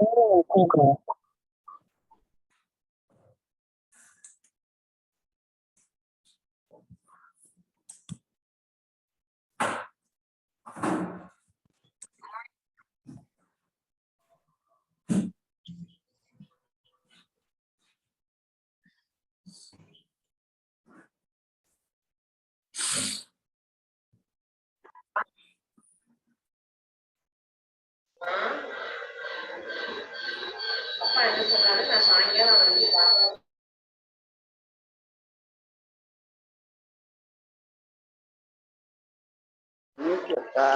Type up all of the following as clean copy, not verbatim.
오 그러니까요. அப்பா என்ன சொன்னாரு, நான் சாயங்காலம் வந்து பார்க்குறேன். மியூட்ல இருக்கா?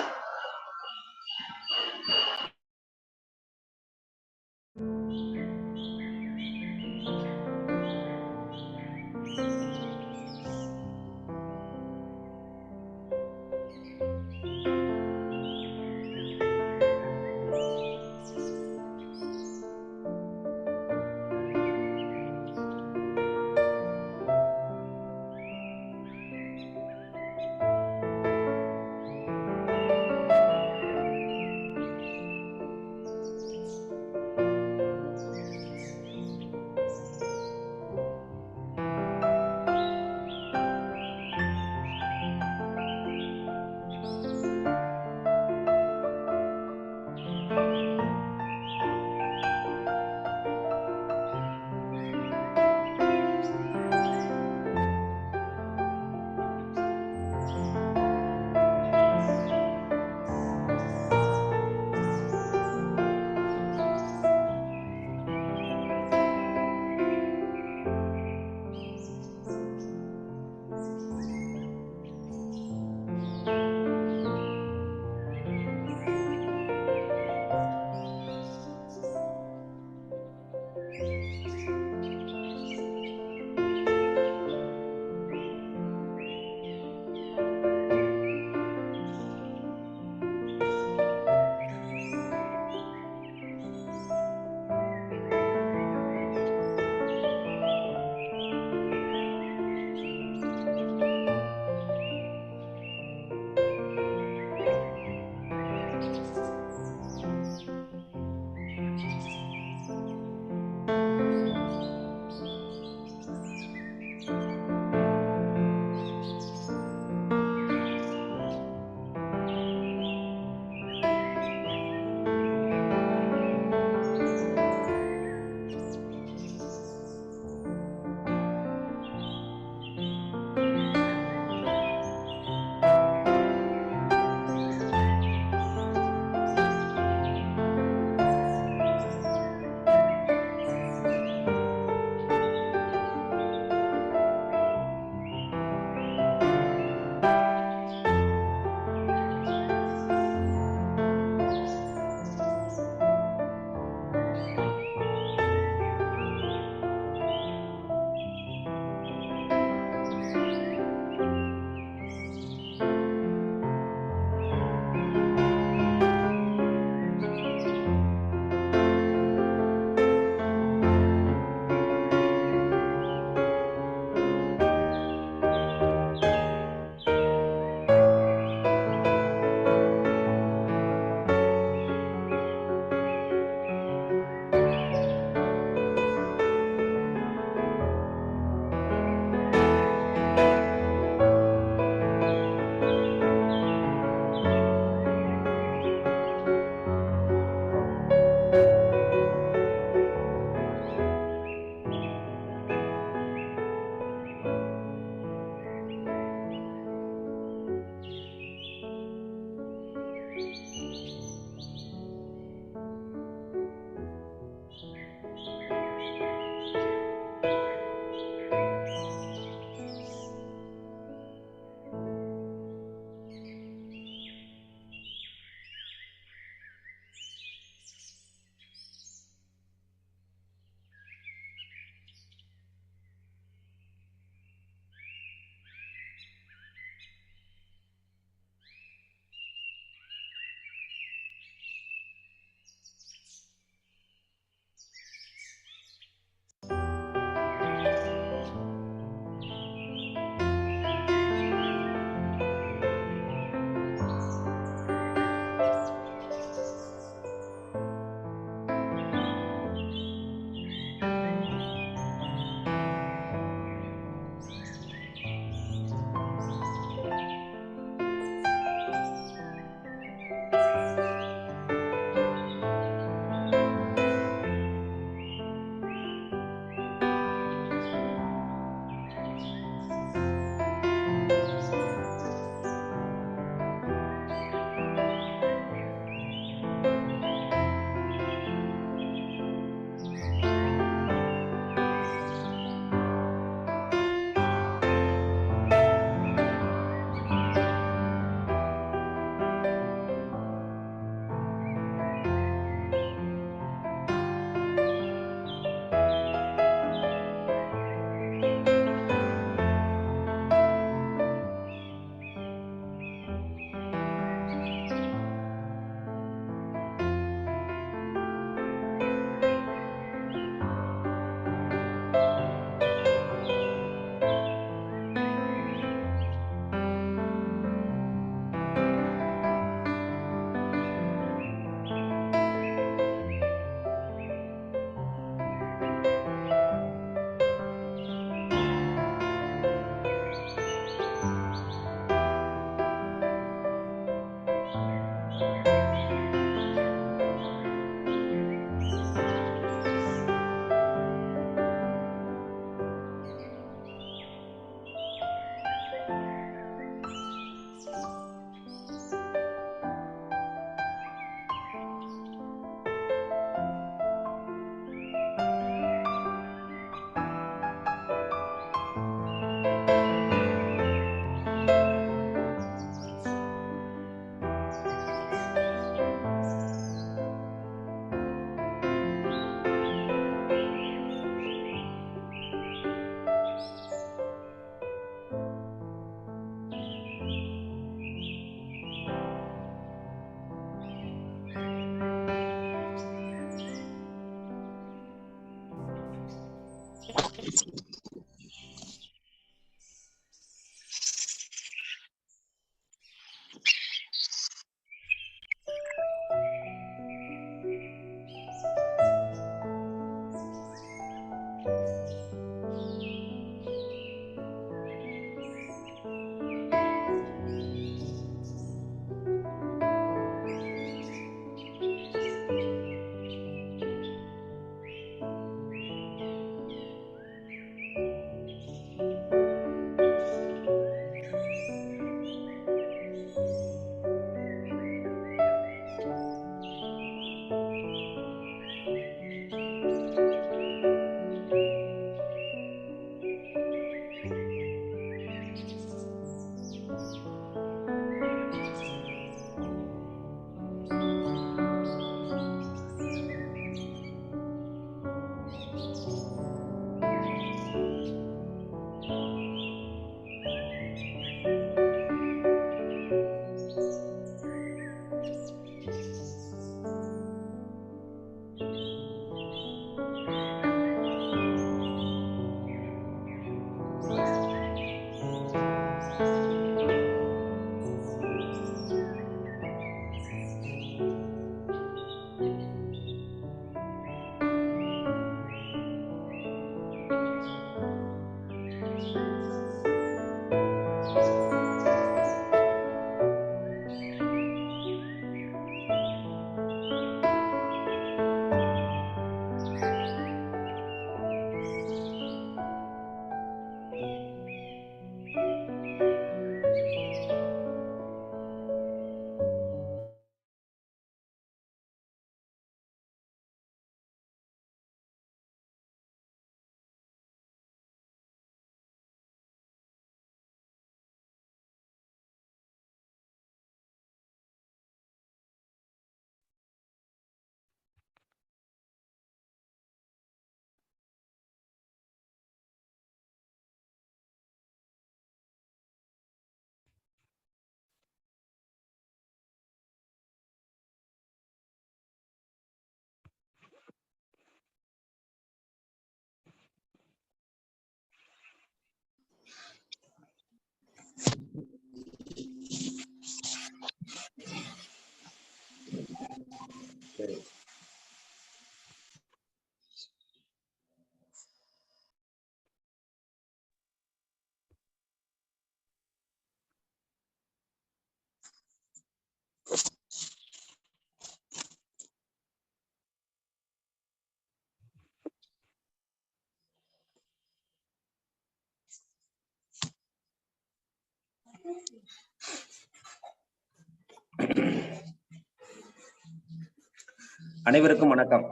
அனைவருக்கும் வணக்கம்.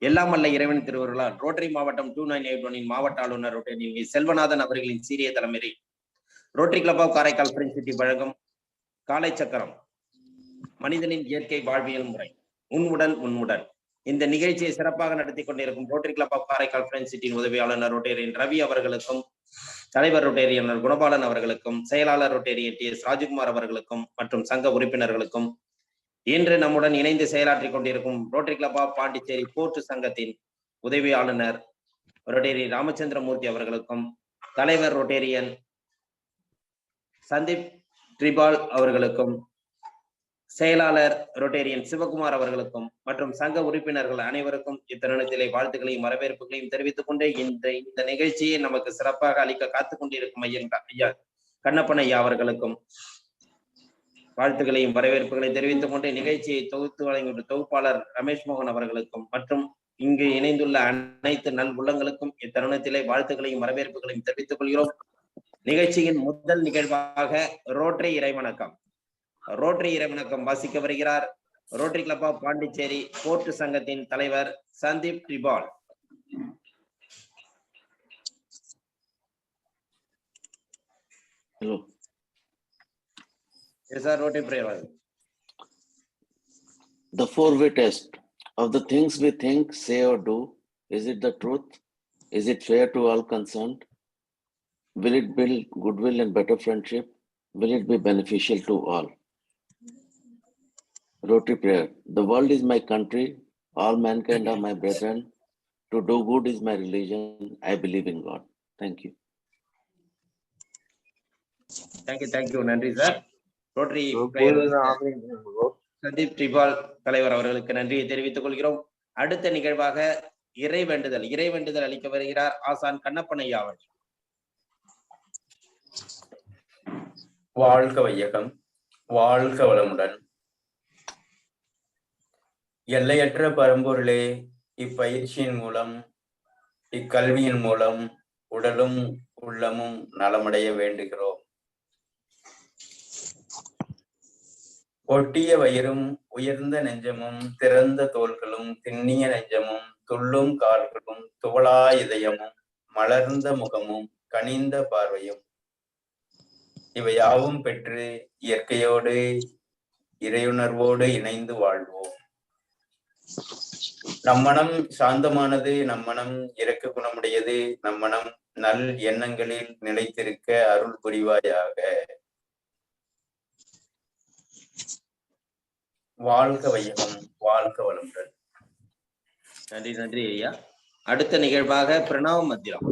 எல்லாம் வல்ல இறைவன் திருவருளால் ரோட்டரி மாவட்டம் 2981 மாவட்ட ஆளுநர் ரோட்டரி செல்வநாதன் அவர்களின் சீரிய தலைமையில் rotary club of Karaikal friends city வழங்கும் காலை சக்கரம் மனிதனின் இயற்கை வாழ்வியல் முறை உன்னுடன் உன்னுடன் இந்த நிகழ்ச்சியை சிறப்பாக நடத்தி கொண்டிருக்கும் rotary club of Karaikal friends சிட்டியின் உதவி ஆளுநர் ரோட்டரியன் ரவி அவர்களுக்கும், தலைவர் ரோட்டரியன் குணபாலன் அவர்களுக்கும், செயலாளர் ரோட்டரியன் டி.எஸ். ராஜ்குமார் அவர்களுக்கும் மற்றும் சங்க உறுப்பினர்களுக்கும், இன்று நம்முடன் இணைந்து செயலாற்றிக் கொண்டிருக்கும் rotary club of Pondicherry port சங்கத்தின் உதவி ஆளுநர் ரோட்டரி ராமச்சந்திரமூர்த்தி அவர்களுக்கும், தலைவர் ரோட்டரியன் சந்தீப் ட்ரிபால் அவர்களுக்கும், செயலாளர் ரோட்டரியன் சிவகுமார் அவர்களுக்கும் மற்றும் சங்க உறுப்பினர்கள் அனைவருக்கும் இத்தருணத்திலே வாழ்த்துக்களையும் வரவேற்புகளையும் தெரிவித்துக் கொண்டே இந்த நிகழ்ச்சியை நமக்கு சிறப்பாக அளிக்க காத்துக் கொண்டிருக்கும் ஐயா கண்ணப்பன் ஐயா அவர்களுக்கும் வாழ்த்துக்களையும் வரவேற்புகளை தெரிவித்துக் கொண்டு நிகழ்ச்சியை தொகுத்து வழங்கிய தொகுப்பாளர் ரமேஷ் மோகன் அவர்களுக்கும் மற்றும் இங்கு இணைந்துள்ள அனைத்து நல் உள்ளங்களுக்கும் இத்தருணத்திலே வாழ்த்துக்களையும் வரவேற்புகளையும் தெரிவித்துக் கொள்கிறோம். நிகழ்ச்சியின் முதல் நிகழ்வாக ரோட்டரி இறைவணக்கம் வாசிக்க வருகிறார் rotary club of Pondicherry port சங்கத்தின் தலைவர் சந்தீப் ட்ரிபால். Hello. Yes, sir. Rotary prayer. The four-way test of the things we think, say, or do. Is it the truth? Is it fair to all concerned? Will it build goodwill and better friendship? Will it be beneficial to all? Rotary prayer. The world is my country. All mankind are my brethren. To do good is my religion. I believe in God. Thank you. Thank you நன்றி sir. Rotary பெயர் சந்தீப் ட்ரிபால் தலைவர் அவர்களுக்கு நன்றியை தெரிவித்துக் கொள்கிறோம். அடுத்த நிகழ்வாக இறைவேண்டுதல் அளிக்க வருகிறார் ஆசான் கண்ணப்பன் ஐயா அவர்கள். வாழ்க வையகம், வாழ்க வளமுடன். எல்லையற்ற பரம்பொருளே, இப்பயிற்சியின் மூலம், இக்கல்வியின் மூலம் உடலும் உள்ளமும் நலமடைய வேண்டுகிறோம். ஒட்டிய வயிறும் உயர்ந்த நெஞ்சமும் திறந்த தோள்களும் திண்ணிய நெஞ்சமும் துள்ளும் கால்களும் துவளா இதயமும் மலர்ந்த முகமும் கனிந்த பார்வையும் இவையாவும் பெற்று இயற்கையோடு இறையுணர்வோடு இணைந்து வாழ்வோம். நம்மனம் சாந்தமானது, நம்மனம் இரக்க குணமுடையது, நம்மனம் நல் எண்ணங்களில் நிலைத்திருக்க அருள் புரிவாயாக. வாழ்க வையகம், வாழ்க வளமுடன். நன்றி ஐயா. அடுத்த நிகழ்வாக பிரணவ மந்திரம்.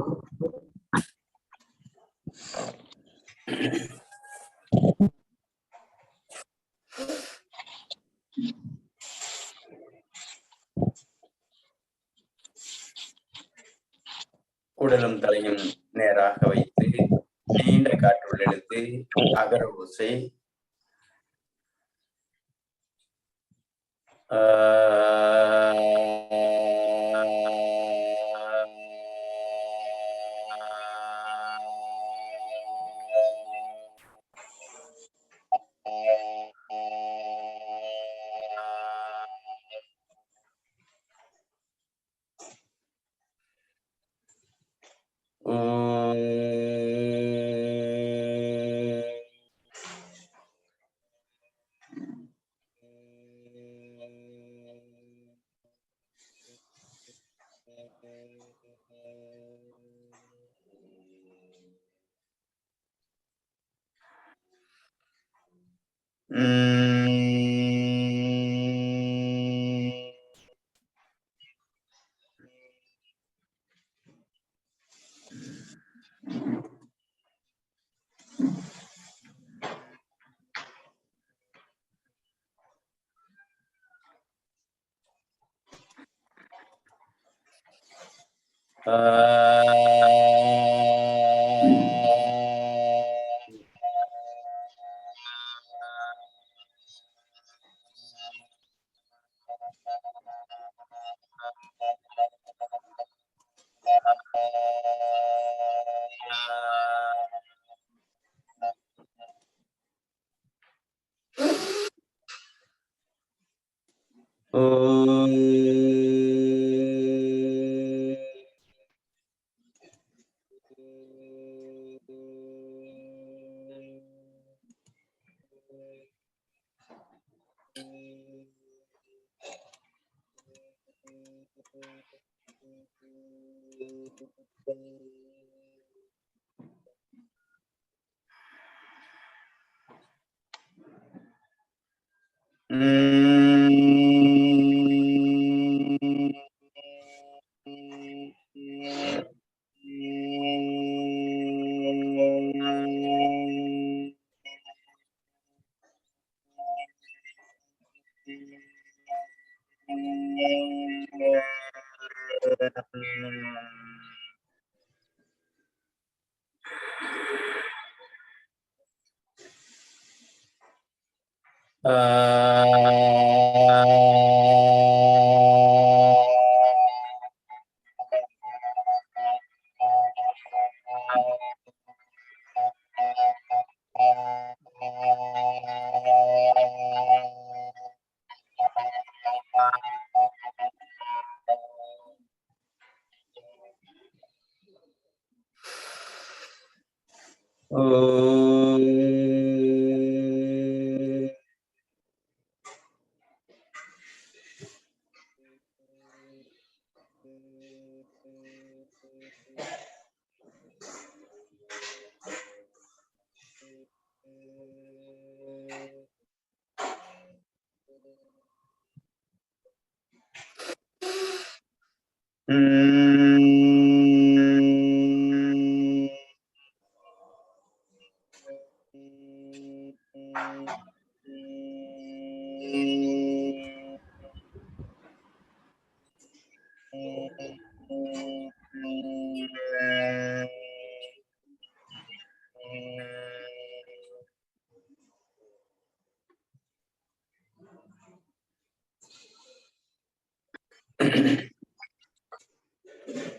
உடலும் தலையும் நேராக வைத்து நீண்ட காற்றுள் இழுத்து அகர ஓசை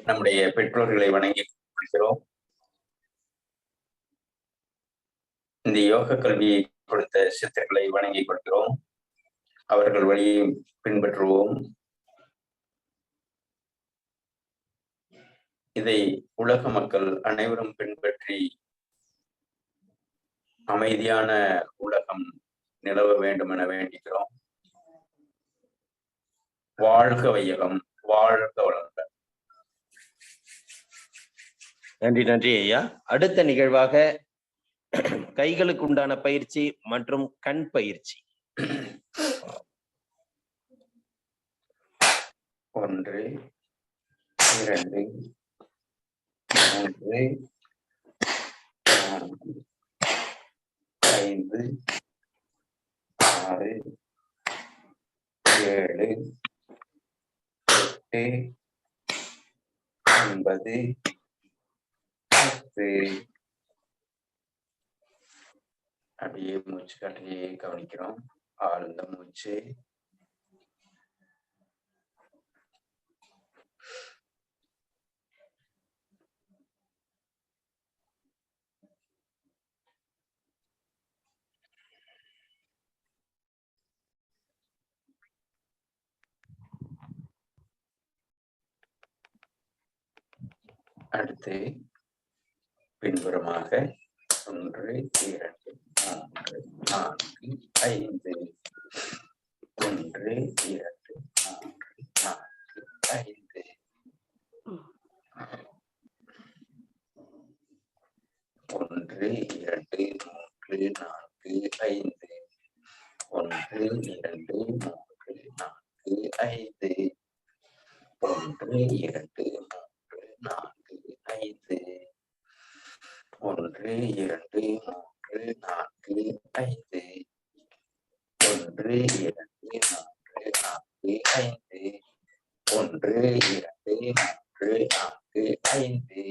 நம்முடைய பெற்றோர்களை வணங்கி கொள்கிறோம். இந்த யோக கல்வியை கொடுத்த சித்தர்களை வணங்கிக் கொள்கிறோம். அவர்கள் வழியை பின்பற்றுவோம். இதை உலக மக்கள் அனைவரும் பின்பற்றி அமைதியான உலகம் நிலவ வேண்டும் என வேண்டுகிறோம். வாழ்க வையகம், வாழ்க வளங்கள். நன்றி நன்றி ஐயா. அடுத்த நிகழ்வாக கைகளுக்கு உண்டான பயிற்சி மற்றும் கண் பயிற்சி. 1 2 3 4 5 6 7 8 9 10. அப்படியே மூச்சு காட்டிலேயே கவனிக்கிறோம். ஆழ்ந்த மூச்சு. அடுத்து பின்புறமாக 1 2 3 4 5 1 2 3 4 5 1 2 3 4 5 1 2 3 4 5 1 2 3 4 5 1 2 3 4 5 1 2 3 4 5 1 2 3 4 5.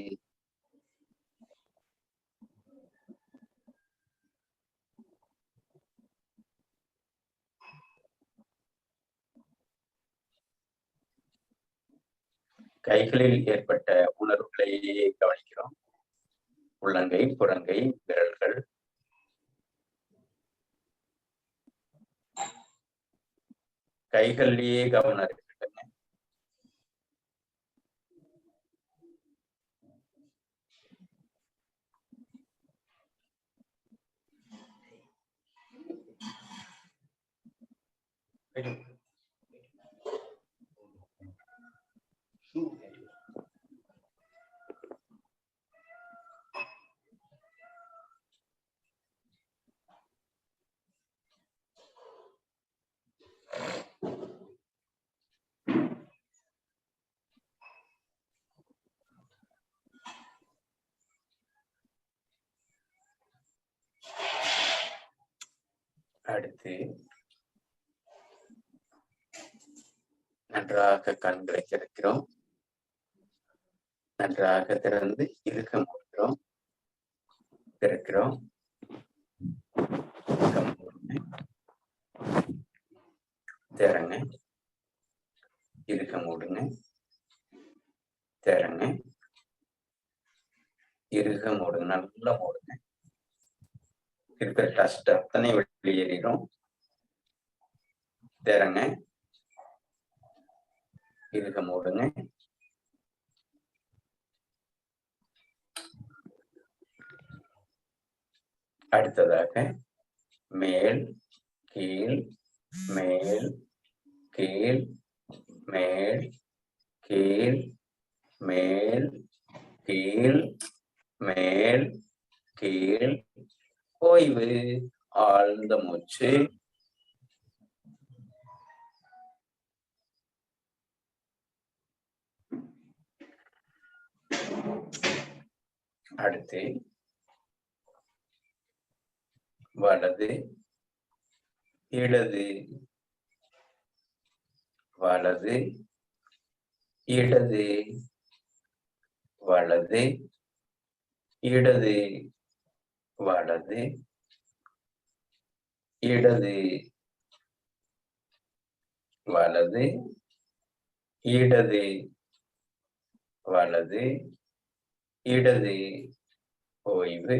கைகளில் ஏற்பட்ட உணர்வுகளையே கவனிக்கிறோம். உள்ளங்கை, புறங்கை, விரல்கள். கைகளிலேயே கவனம் இருக்கட்டுங்க. அடுத்து நன்றாக கண்களை திறக்கிறோம். நன்றாக திறந்து இறுக மூடுகிறோம். திறக்கிறோம். திறங்க. இறுக மூடுங்க. திறங்க. இறுக மூடுங்க. நல்லா மூடுங்க. இருக்கிற டஸ்ட் அத்தனை வெளியேறிடும். திறங்க. இறுக மூடுங்க. அடுத்ததாக மேல் கீழ் மேல் கீழ் மேல் கீழ் மேல் கீழ் மேல் கீழ். ஓய்வு. ஆழ்ந்த மூச்சு. அடுத்து வலது இடது வலது இடது வலது இடது வலது இடது வலது இடது வலது இடது ஓய்வு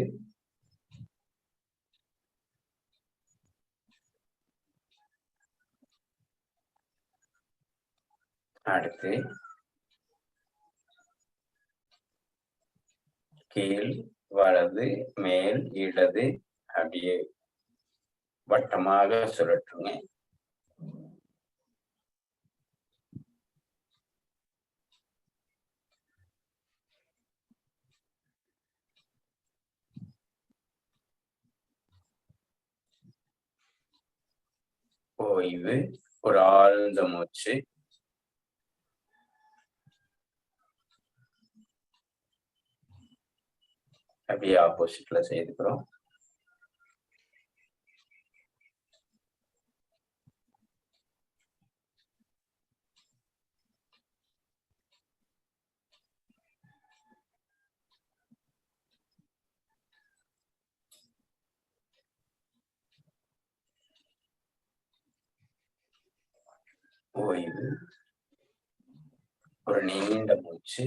அடுத்து கீழ் வலது மேல் இடது அப்படியே வட்டமாக சுழற்றுங்க. ஓய்வு, ஒரு ஆழ்ந்த மூச்சு. அப்படியே ஆப்போசிட்ல செய்துக்கிறோம். ஓய்வு, ஒரு நீண்ட மூச்சு.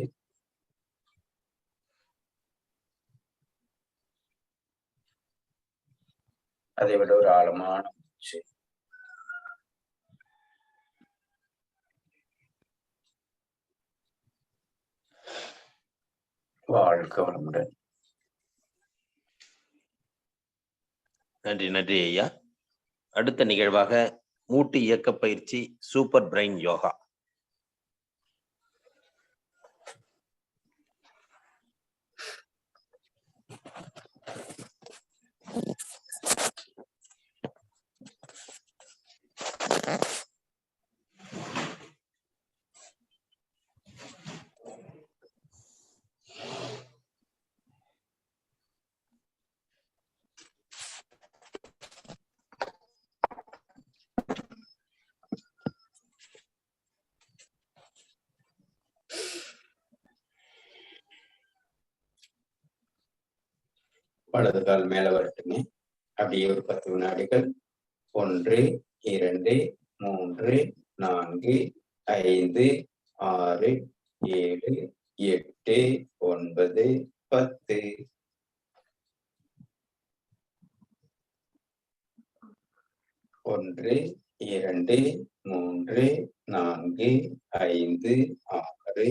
அதை விட ஒரு ஆழமான மூச்சு. வாழ்க வளமுடன். நன்றி நன்றி ஐயா. அடுத்த நிகழ்வாக மூட்டு இயக்க பயிற்சி சூப்பர் பிரெயின் யோகா. வலது கால் மேல வரட்டுங்க. அப்படியே ஒரு 10 வினாடிகள். 1 2 3 4 5 6 7 8 9 10. ஒன்று 2 3 4 5 6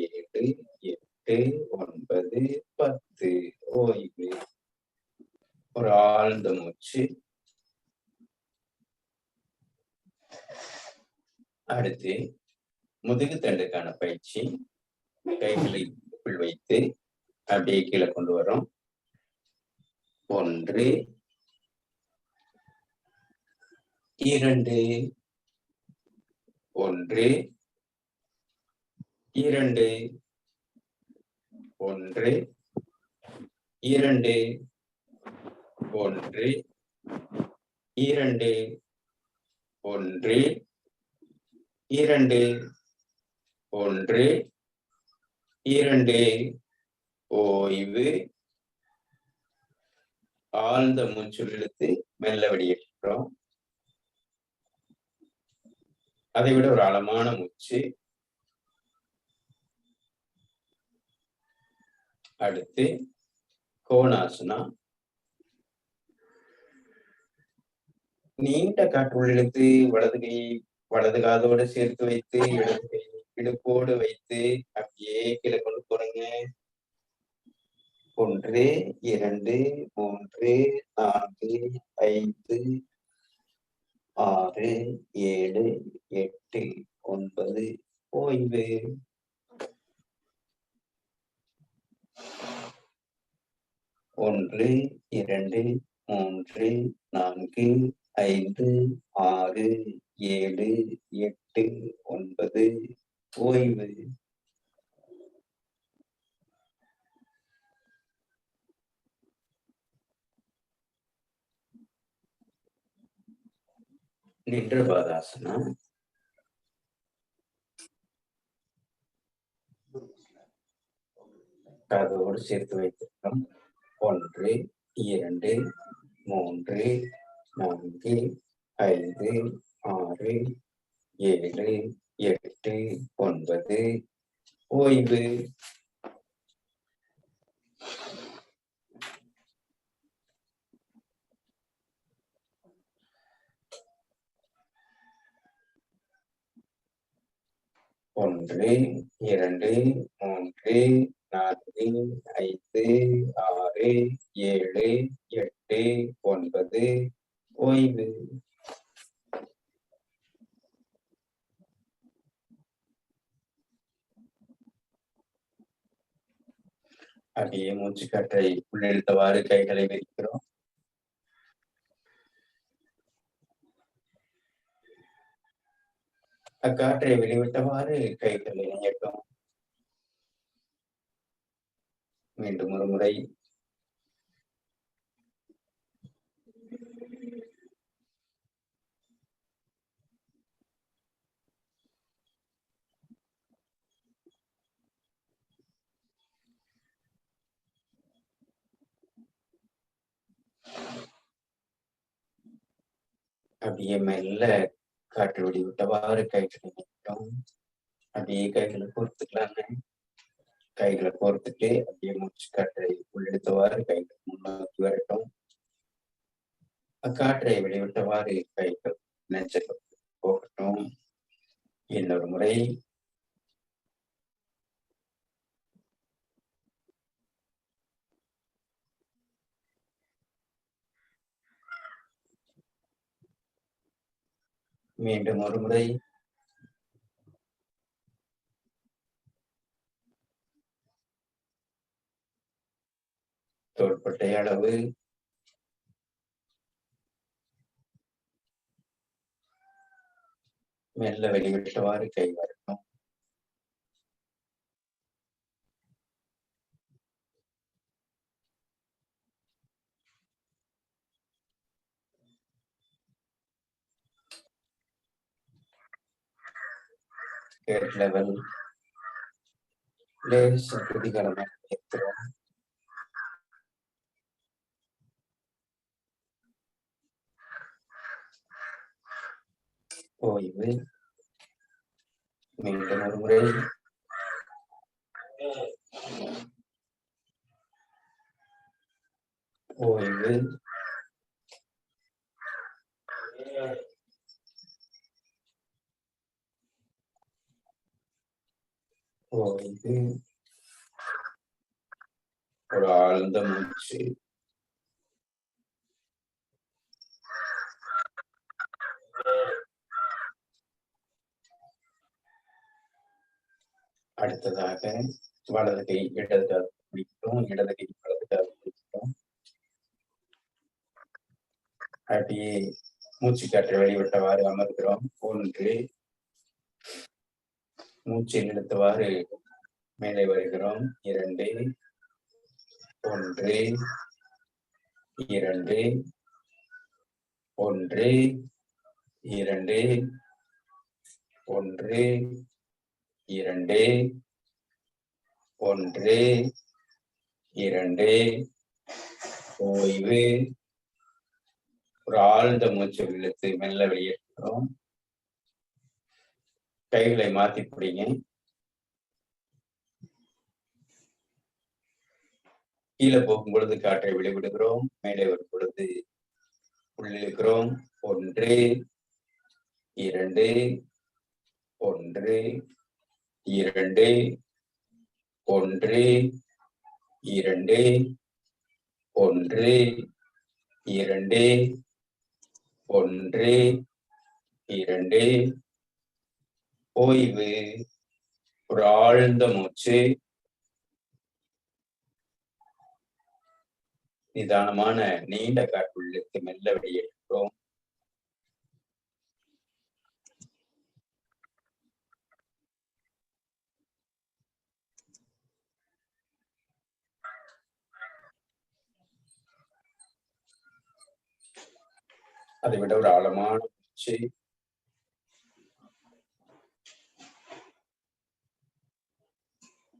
7 8 9 10. ஓய்வு, ஒரு ஆழ்ந்த மூச்சு. அடுத்து முதுகு தண்டுக்கான பயிற்சி. கைகளை இடுப்பில் வைத்து அப்படியே கீழே கொண்டு வரோம். 1 2 1 2 1 2 1 2 1 2 1 2. ஓய்வு, ஆழ்ந்த மூச்சு இழுத்து மெல்ல வெளியேற்றோம். அதை விட ஒரு ஆழமான மூச்சு. அடுத்து கோணாசனா. நீண்ட காற்று இழுத்து வலது காதோடு சேர்த்து வைத்து இடது கை இடுப்போடு வைத்து அப்படியே கீழே கொண்டு போறீங்க. 1 2 3 4 5 6 7 8 9. ஓய்வு. ஒன்று 2 3 4 5 6 7 8 9. ஓய்வு. நின்ற பாதாசனம். அதோடு சேர்த்து வைத்திருக்கிறோம். 1, 2, 3, 4, 5, 6, 7, 8, 9. ஓய்வு. ஒன்று, 2, 3, 4, 5, 6, 7, 8, 9. ஓய்வு. அப்படியே மூச்சு காற்றை உள்ளிழுத்தவாறு கைகளை விரிக்கிறோம். அக்காற்றை வெளிவிட்டவாறு கைகளை இயக்கம். மீண்டும் ஒரு முறை. அப்படியே மெல்ல காற்று வெளிவிட்டவாறு கைகளை இயக்கம். அப்படியே கைகளை கோர்த்துக்கலாங்க. கைகளை கோர்த்துட்டு அப்படியே மூச்சு காற்றை உள்ளிழுத்தவாறு கைகள் முன்னோக்கி வரட்டும். அக்காற்றை வெளிவிட்டவாறு கைகள் நெஞ்சல் போகட்டும். இன்னொரு முறை. மீண்டும் ஒரு முறை. தோள்பட்டை அளவு. மெல்ல வெளிவிட்டவாறு கை வரட்டும். Head level. லேசா குதிகாலமாக ஏற்றுறோம். ஓய்வு. மீண்டும் ஒரு முறை. ஓய்வு. ஓய்வு. ஒரு ஆழ்ந்த மூச்சு. அடுத்ததாக வலது கை இடது கால் பிடிக்கிறோம். இடது கை வலது கால் பிடிக்கிறோம். அப்படியே மூச்சு காற்றை வெளிவிட்டவாறு அமர்கிறோம். 1. மூச்சை இழுத்தவாறு மேலே வருகிறோம். 2, 1, 2, 1, 2, 1, 2, 1, 2. ஓய்வு. ஒரு ஆழ்ந்த மூச்சு இழுத்து மெல்ல வெளியேற்றுகிறோம். கைகளை மாத்தி பிடிங்க. கீழே போகும் பொழுது காற்றை வெளிவிடுகிறோம். மேலே வரும் பொழுது உள்ளிழுக்கிறோம். 1, 2, 1, 2, 1, 2, 1, 2, 1, 2. ஓய்வு. ஒரு ஆழ்ந்த மூச்சு. நிதானமான நீண்ட காற்றுள்ளுக்கு மெல்ல வெளியேற்றுகிறோம். அதை விட ஒரு ஆழமான மூச்சு. மூச்சு.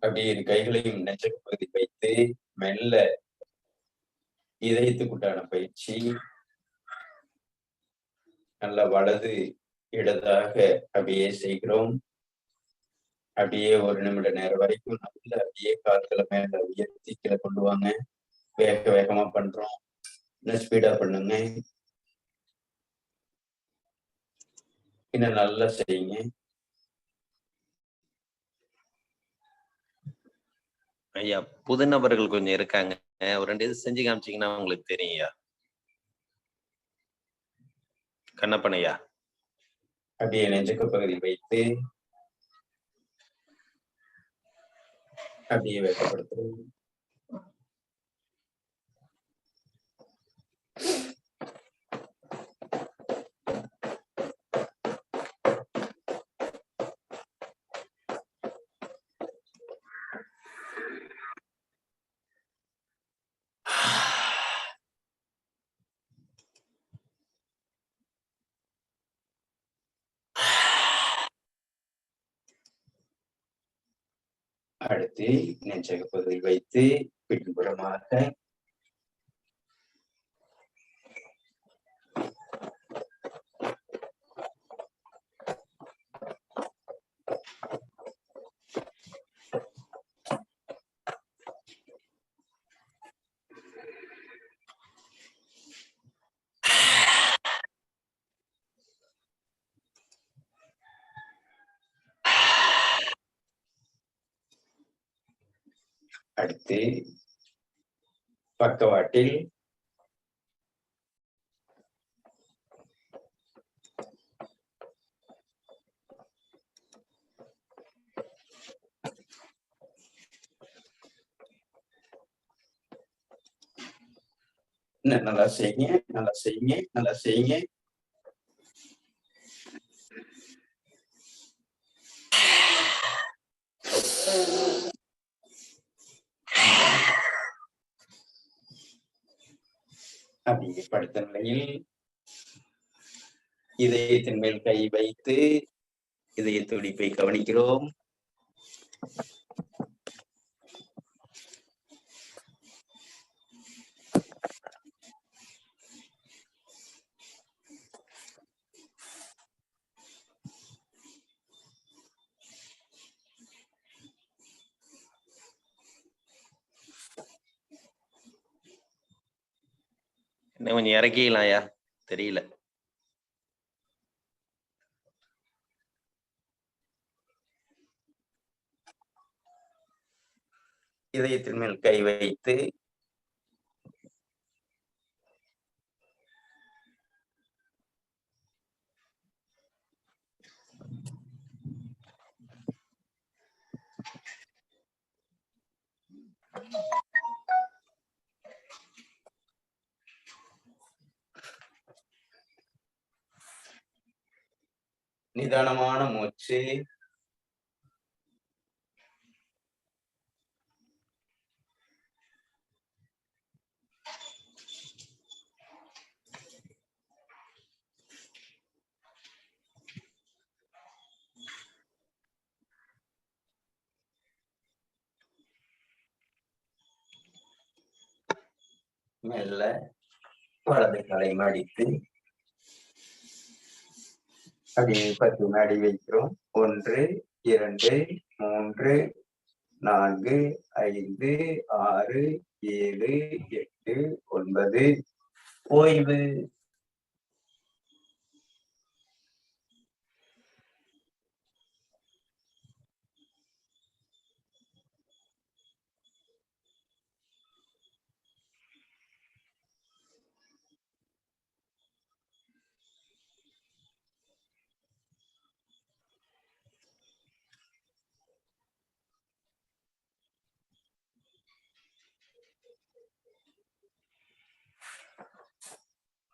அப்படியே இரு கைகளையும் நெஞ்சக பகுதி வைத்து மெல்ல இதயத்துக்குண்டான பயிற்சி. நல்ல வலது இடதாக அப்படியே செய்கிறோம். அப்படியே 1 நிமிட நேரம் வரைக்கும் நல்ல அப்படியே கால்களை மேல உயர்த்தி கீழே கொண்டு வாங்க. வேக வேகமா பண்றோம். இன்னும் ஸ்பீடா பண்ணுங்க. இன்னும் நல்லா செய்யுங்க. ஐயா புது நபர்கள் கொஞ்சம் இருக்காங்க. ஒரு 2 இது செஞ்சு காமிச்சீங்கன்னா உங்களுக்கு தெரியும் ஐயா. கண்ணப்பன் ஐயா. அப்படியே நெஞ்சுக்கு பகுதி வைத்து அப்படியே வேகப்படுத்துறோம். அடுத்து நெஞ்சக பகுதி வைத்து பின்புறமாக அடுத்து பக்கவாட்டில் நல்லா செய்யுங்க. நல்லா செய்யுங்க. நல்லா செய்யுங்க. அப்படியே படுத்த நிலையில் இதயத்தின் மேல் கை வைத்து இதய துடிப்பை கவனிக்கிறோம். இன்னும் கொஞ்சம் இறக்கிக்கலாம் ஐயா. தெரியல. இதயத்தின் மேல் கை வைத்து நிதானமான மூச்சு. மெல்ல வலது காலை மடித்து அப்படியே 10 வினாடி வைக்கிறோம். 1, 2, 3, 4, 5, 6, 7, 8, 9. ஓய்வு.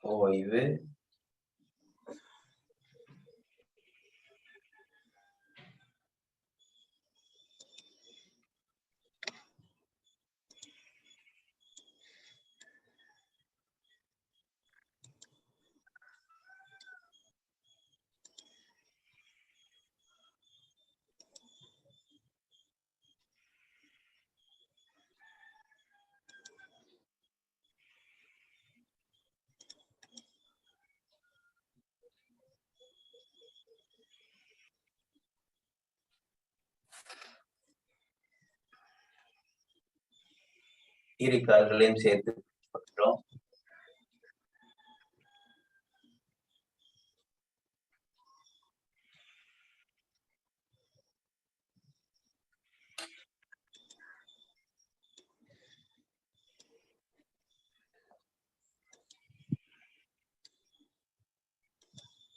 ஓய்வு. இரு கால்களையும் சேர்த்து பிடிச்சுக்கிறோம்.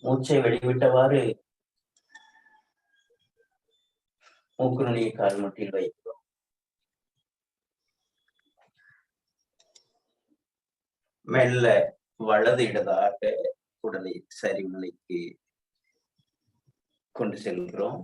மூச்சை வெளிவிட்டவாறு மூக்கு நுனியை கால் முட்டில் வைக்கிறோம். மெல்ல வலது இடதாக உடலை சரிநிலைக்கு கொண்டு செல்கிறோம்.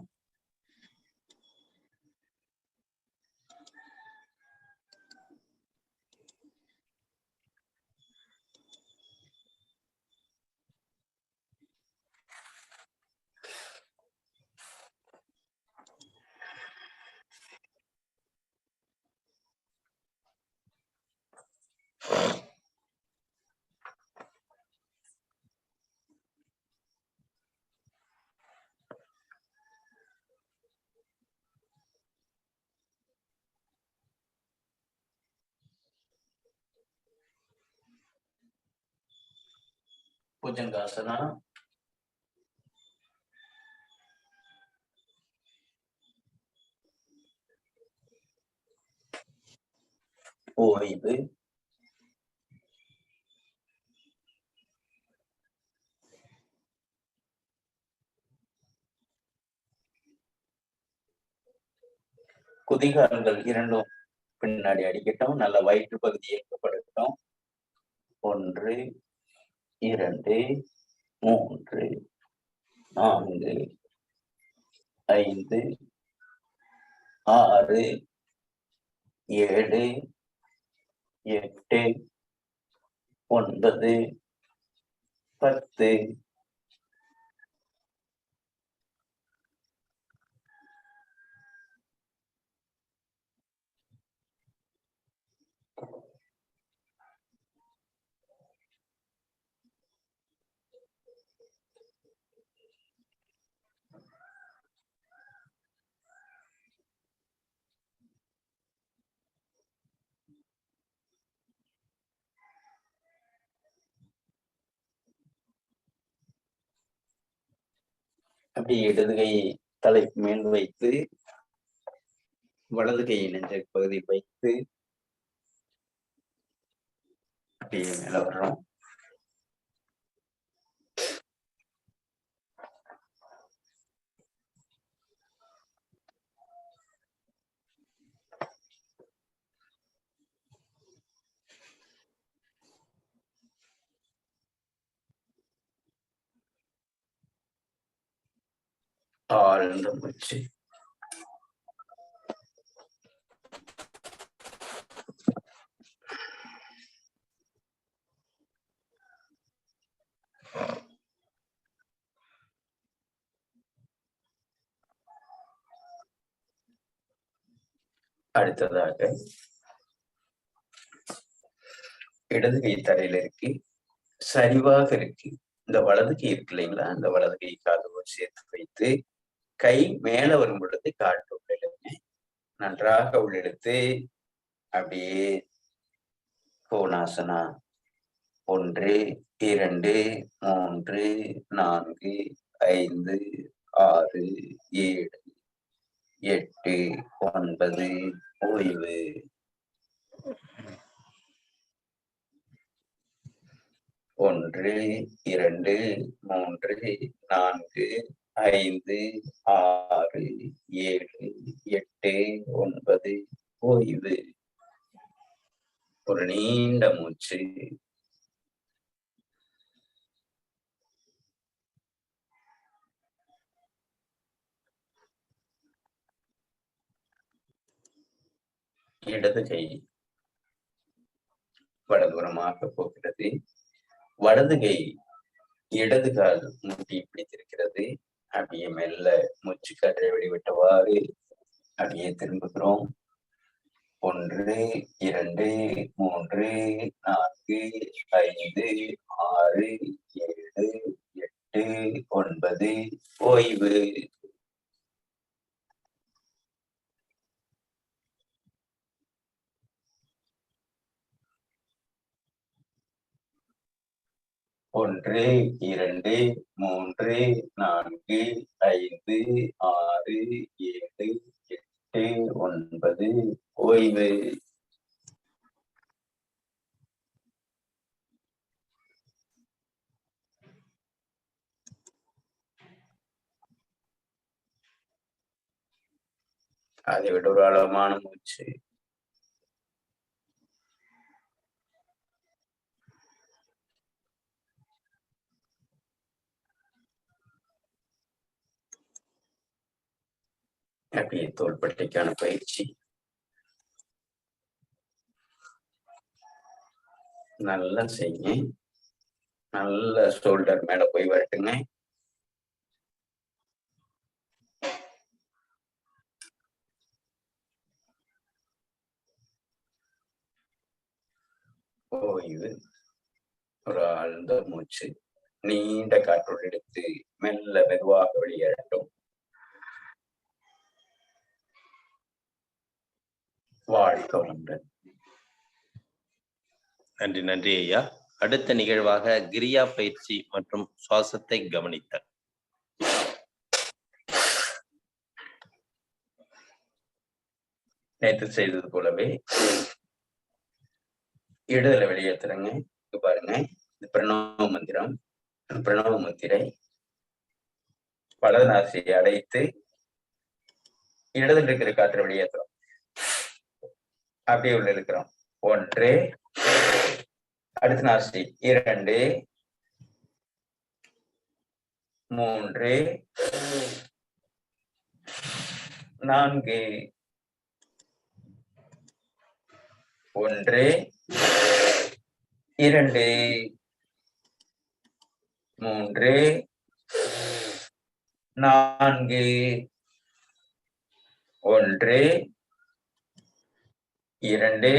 புஜங்காசனா. ஓய்வு. குதிகால்கள் இரண்டும் பின்னாடி அடிக்கட்டும். நல்ல வயிற்று பகுதி இயக்கப்படட்டும். 1 2 3 4 5 6 7 8 9 10. அப்படி இடது கையை தலைக்கு மேல் வைத்து வலது கையை நெஞ்ச பகுதி வைத்து அப்படியே மேல வர்றோம். ஆழ்ந்த மூச்சு. அடுத்ததாக இடது கை தரையில இருக்கு, சரிவாக இருக்கு. இந்த வலது கை இருக்கு இல்லைங்களா, அந்த வலது கை காதோடு சேர்த்து வைத்து கை மேல வரும் பொழுது காட்டு உள்ளிழுங்க. நன்றாக உள்ளிழுத்து அப்படியே கோணாசனா. 1 2 3 4 5 6 7 8 9. ஓய்வு. ஒன்று 2 3 4 5 6 7 8 9. ஓய்வு. ஒரு நீண்ட மூச்சு. இடது கை வலதுபுறமாக போகிறது. வலது கை இடது கால் முட்டி பிடித்திருக்கிறது. அப்படியே மெல்ல மூச்சு காற்றை வெளிவிட்டவாறு அப்படியே திரும்புகிறோம். 1 2 3 4 5 6 7 8 9. ஓய்வு. 1 2 3 4 5 6 7 8 9 ஓய்வு. அதை விட ஒரு ஆழமான மூச்சு. அப்படியே தோள்பட்டைக்கான பயிற்சி. நல்லா செய்யுங்க. நல்ல ஷோல்டர் மேல போய் வரட்டுங்க. ஓய்வு. ஒரு ஆழ்ந்த மூச்சு. நீண்ட காற்றோடு எடுத்து மெல்ல மெதுவாக வெளியேறட்டும். வாழ்க வளமுடன். நன்றி நன்றி ஐயா. அடுத்த நிகழ்வாக கிரியா பயிற்சி மற்றும் சுவாசத்தை கவனித்தல். நேற்று செய்தது போலவே இடதுல வெளியேற்றுறங்க. இங்க பாருங்க, இது பிரணவ மந்திரம். பிரணவ முத்திரை. வலது நாசியை அடைத்து இடதுல இருக்கிற காற்றை வெளியேற்றுறோம். அப்படியே உள்ள இருக்கிறோம். 1 அடுத்த நாசி 2 3 4 1 2 3 4 1 2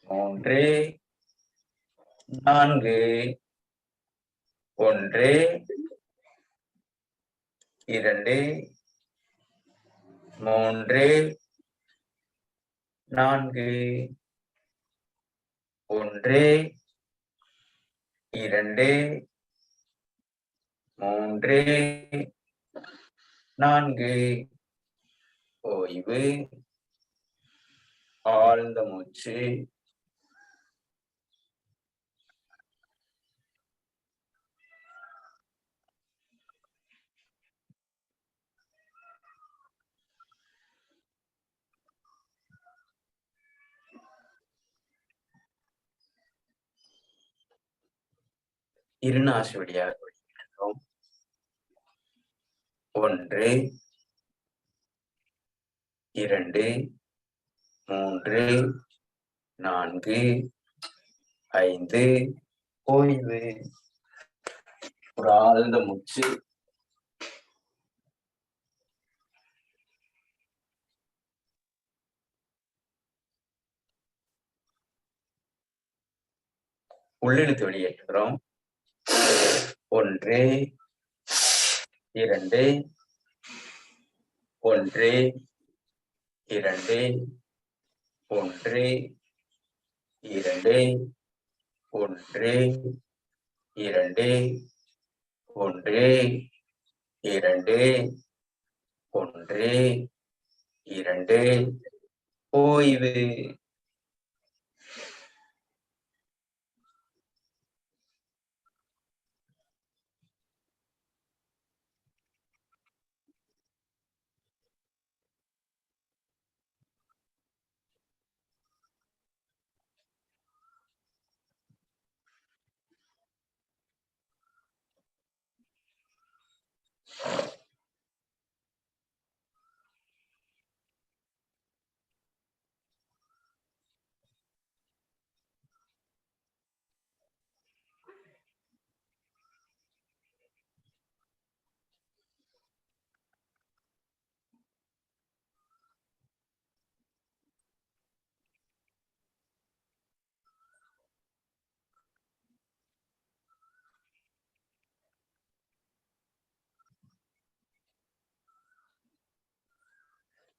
3 4 1 2 3 4 1 2 3 4 ஓய்வு. ஆழ்ந்த மூச்சு. இருநாசி வழியாக வெளியிடுகிறோம். 1 2 3 4 5 ஓய்வு. ஒரு ஆழ்ந்த மூச்சு. உள்ளிழுத்து வெளியேற்றுகிறோம். 1 2 1 2 1 2 1 2 1 2 1 2 ஓய்வு.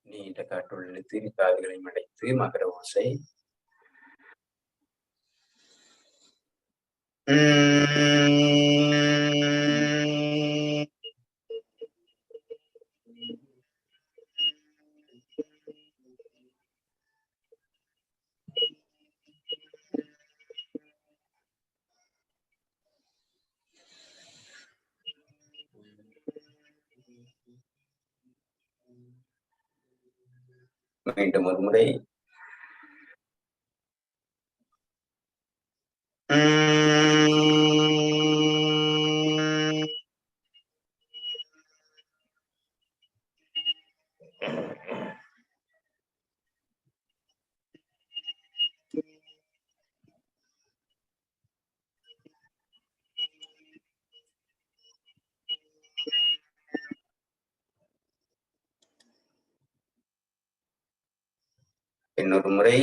நீண்ட காற்றுள் இழுத்து காதுகளை மடைத்து மகர ஓசை. மீண்டும் ஒரு முறை. இன்னொரு முறை.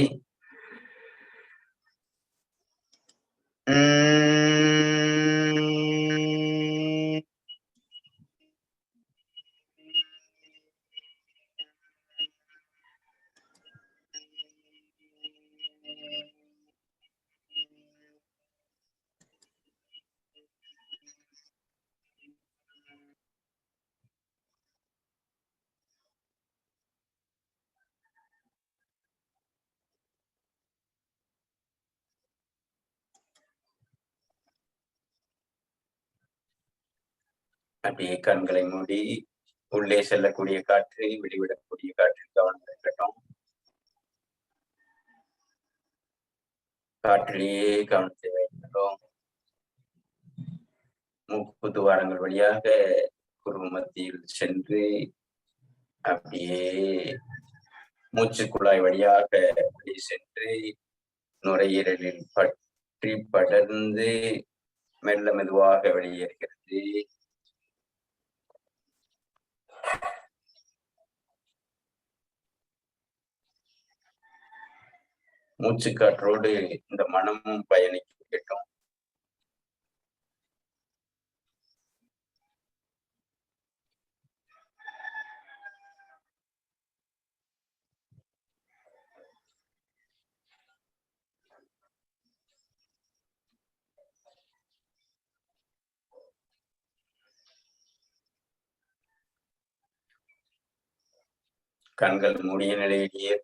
அப்படியே கண்களை மூடி உள்ளே செல்லக்கூடிய காற்று, வெளிவிடக்கூடிய காற்று கவனம் இருக்கட்டும். காற்றிலேயே கவனத்தை வைக்கிறோம். மூக்கு துவாரங்கள் வழியாக குருவு மத்தியில் சென்று அப்படியே மூச்சு குழாய் வழியாக வெளியே சென்று நுரையீரலில் பற்றி படர்ந்து மெல்ல மெதுவாக வெளியேறுகிறது. மூச்சுக்காற்றோடு இந்த மனமும் பயணிக்கட்டும். கண்கள் மூடிய நிலையிலேயே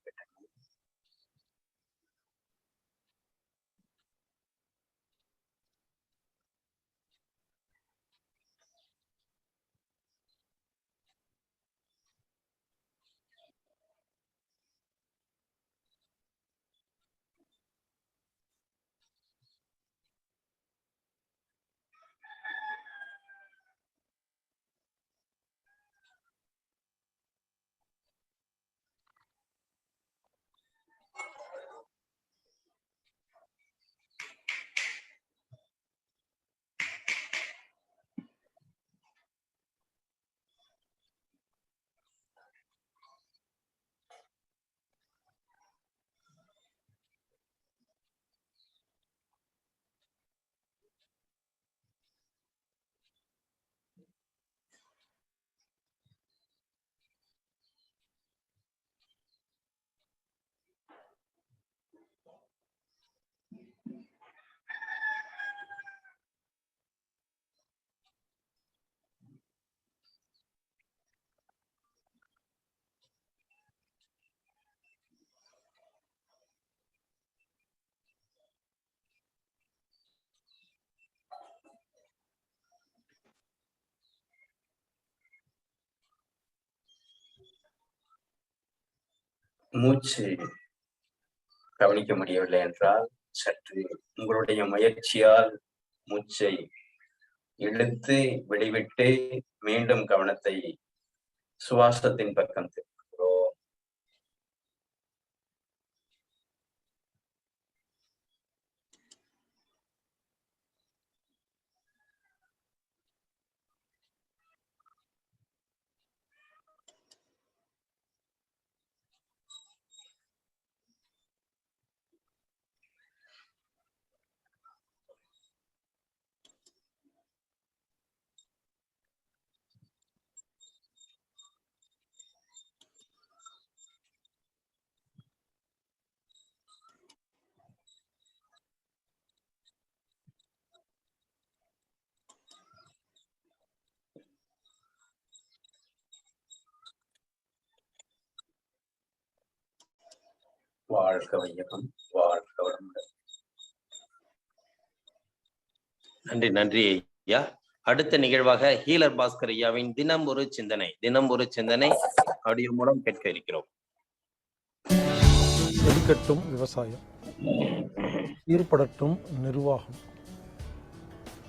மூச்சு கவனிக்க முடியவில்லை என்றால் சற்று உங்களுடைய முயற்சியால் மூச்சை இழுத்து வெளிவிட்டு மீண்டும் கவனத்தை சுவாசத்தின் பக்கம் திருப்புகிறோம். வாழ்க வையகம், வாழ்க வளமுடன். நன்றி நன்றி ஐயா. அடுத்த நிகழ்வாக ஹீலர் பாஸ்கர் ஐயாவின் தினம் ஒரு சிந்தனை ஆடியோ மூலம் கேட்க இருக்கிறோம். செழிக்கட்டும் விவசாயம், ஈடுபடட்டும் நிர்வாகம்.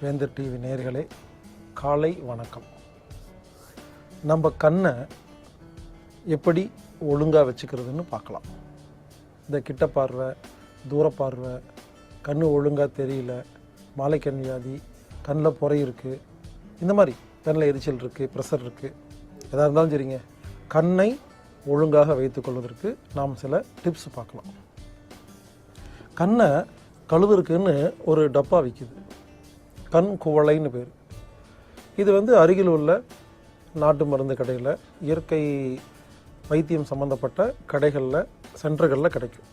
வேந்தர் டிவி நேயர்களே, காலை வணக்கம். நம்ம கண்ணை எப்படி ஒழுங்காக வச்சுக்கிறதுன்னு பார்க்கலாம். இந்த கிட்ட பார்வை, தூர பார்வை, கண் ஒழுங்காக தெரியல, மாலைக்கண் வியாதி, கண்ணில் புரை இருக்குது, இந்த மாதிரி கண்ணில் எரிச்சல் இருக்குது, ப்ரெஷர் இருக்குது, எதாக இருந்தாலும் சரிங்க, கண்ணை ஒழுங்காக வைத்துக்கொள்வதற்கு நாம் சில டிப்ஸ் பார்க்கலாம். கண்ணை கழுவுறதுக்குன்னு ஒரு டப்பா விற்கிது, கண் குவளைன்னு பேர். இது அருகில் உள்ள நாட்டு மருந்து கடையில், இயற்கை வைத்தியம் சம்மந்தப்பட்ட கடைகளில், சென்டர்களில் கிடைக்கும்.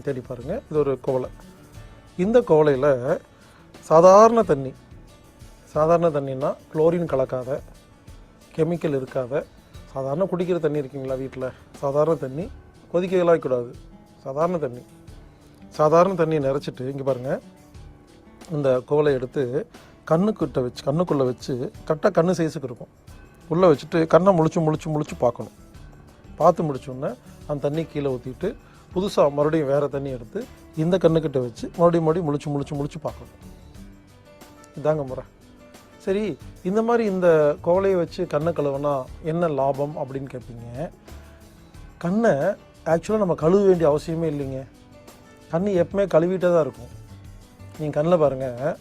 தேடி பாருங்கள். இது ஒரு குவளை. இந்த குவளையில் சாதாரண தண்ணின்னா குளோரின் கலக்காத, கெமிக்கல் இருக்காத, சாதாரண குடிக்கிற தண்ணி இருக்குங்களா வீட்டில், சாதாரண தண்ணி, கொதிக்கலாம் கூடாது, சாதாரண தண்ணி நிறச்சிட்டு, இங்கே பாருங்கள், இந்த குவளை எடுத்து கண்ணுக்குள்ளே வச்சு கரெக்டாக கண்ணு சைஸுக்கு இருக்கும், உள்ளே வச்சுட்டு கண்ணை முழிச்சு பார்க்கணும். பார்த்து முடிச்சோடனே அந்த தண்ணி கீழே ஊற்றிட்டு புதுசாக மறுபடியும் வேறு தண்ணி எடுத்து இந்த கண்ணுக்கிட்ட வச்சு மறுபடியும் முழிச்சு பார்க்கணும். இதாங்க முறை. சரி, இந்த மாதிரி இந்த கோவலையை வச்சு கண்ணை கழுவுனா என்ன லாபம் அப்படின்னு கேட்பீங்க. கண்ணை ஆக்சுவலாக நம்ம கழுவ வேண்டிய அவசியமே இல்லைங்க. கண் எப்பவுமே கழுவிட்டே தான் இருக்கும். நீங்கள் கண்ணில் பாருங்கள்,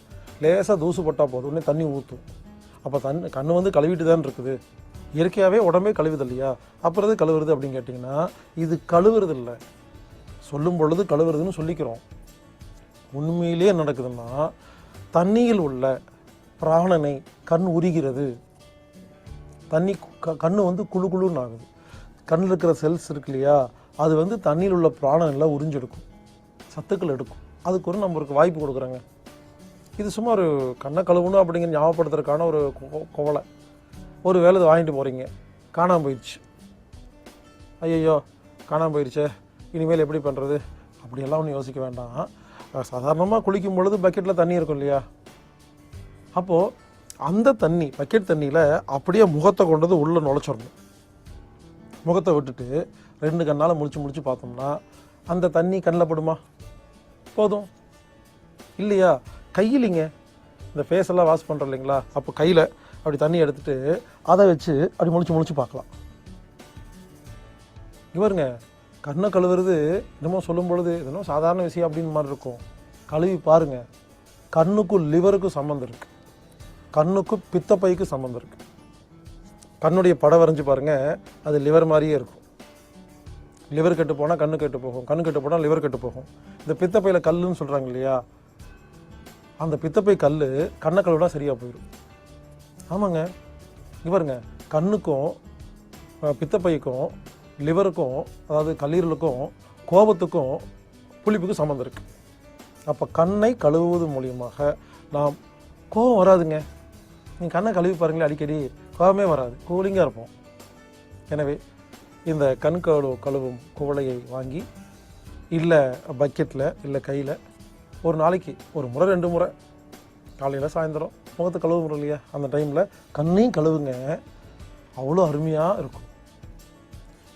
லேசாக தூசு போட்டால் போதும், உடனே தண்ணி ஊற்றும். அப்போ கண் கழுவிட்டு தான் இருக்குது. இயற்கையாகவே உடம்பே கழுவுது இல்லையா, அப்புறம் எது கழுவுறது அப்படின்னு கேட்டிங்கன்னா, இது கழுவுறது இல்லை, சொல்லும் பொழுது கழுவுறதுன்னு சொல்லிக்கிறோம். உண்மையிலே நடக்குதுன்னா, தண்ணியில் உள்ள பிராணனை கண் உரிகிறது. கண்ணு குழுன்னு ஆகுது. கண்ணில் இருக்கிற செல்ஸ் இருக்கு இல்லையா, அது தண்ணியில் உள்ள பிராணனில் உறிஞ்செடுக்கும், சத்துக்கள் எடுக்கும். அதுக்கு ஒரு நம்மளுக்கு வாய்ப்பு கொடுக்குறாங்க. இது சும்மா ஒரு கண்ணை கழுவணும் அப்படிங்கிற ஞாபகப்படுத்துறதுக்கான ஒரு குவளை. ஒரு வேலை இதை வாங்கிட்டு போகிறீங்க, காணாமல் போயிடுச்சு. ஐயோ காணாமல் போயிடுச்சே, இனிமேல் எப்படி பண்ணுறது அப்படியெல்லாம் ஒன்றும் யோசிக்க வேண்டாம். சாதாரணமாக குளிக்கும் பொழுது பக்கெட்டில் தண்ணி இருக்கும் இல்லையா, அப்போது அந்த தண்ணி, பக்கெட் தண்ணியில் அப்படியே முகத்தை கொண்டது உள்ளே நுழைச்சிடணும். முகத்தை விட்டுட்டு 2 கண்ணால் முழிச்சு பார்த்தோம்னா அந்த தண்ணி கண்ணில் படுமா? போதும் இல்லையா? கையிலிங்க, இந்த ஃபேஸெல்லாம் வாஷ் பண்ணுறோம் இல்லைங்களா, அப்போ கையில் அப்படி தண்ணி எடுத்துகிட்டு அதை வச்சு அப்படி முழிச்சு பார்க்கலாம். இவருங்க கண்ணை கழுவுறது என்னமோ சொல்லும் பொழுது இதெல்லாம் சாதாரண விஷயம் அப்படின்னு மாதிரி இருக்கும். கழுவி பாருங்கள், கண்ணுக்கும் லிவருக்கும் சம்மந்தம் இருக்குது, கண்ணுக்கும் பித்தப்பைக்கு சம்மந்தம் இருக்குது. கண்ணுடைய படம் வரைஞ்சி பாருங்கள், அது லிவர் மாதிரியே இருக்கும். லிவர் கெட்டு போனால் கண்ணு கெட்டு போகும், கண்ணு கெட்டு போனால் லிவர் கெட்டு போகும். இந்த பித்தப்பையில் கல்லுன்னு சொல்கிறாங்க இல்லையா, அந்த பித்தப்பை கல் கண்ணை கழுவினா சரியாக போயிடும். ஆமாங்க, இவருங்க கண்ணுக்கும் பித்தப்பைக்கும் லிவருக்கும், அதாவது கல்லீரலுக்கும் கோபத்துக்கும் புளிப்புக்கும் சம்மந்தம் இருக்குது. அப்போ கண்ணை கழுவுவது மூலியமாக நாம் கோபம் வராதுங்க. நீங்கள் கண்ணை கழுவி பாருங்களேன், அடிக்கடி கோபமே வராது, கூலிங்காக இருப்போம். எனவே இந்த கண் கழுவும் குவளையை வாங்கி, இல்லை பக்கெட்டில், இல்லை கையில், ஒரு நாளைக்கு ஒரு முறை 2 முறை, காலையில் சாயந்தரம் முகத்தை கழுவுறோம் இல்லையா, அந்த டைமில் கண்ணையும் கழுவுங்க, அவ்வளோ அருமையாக இருக்கும்.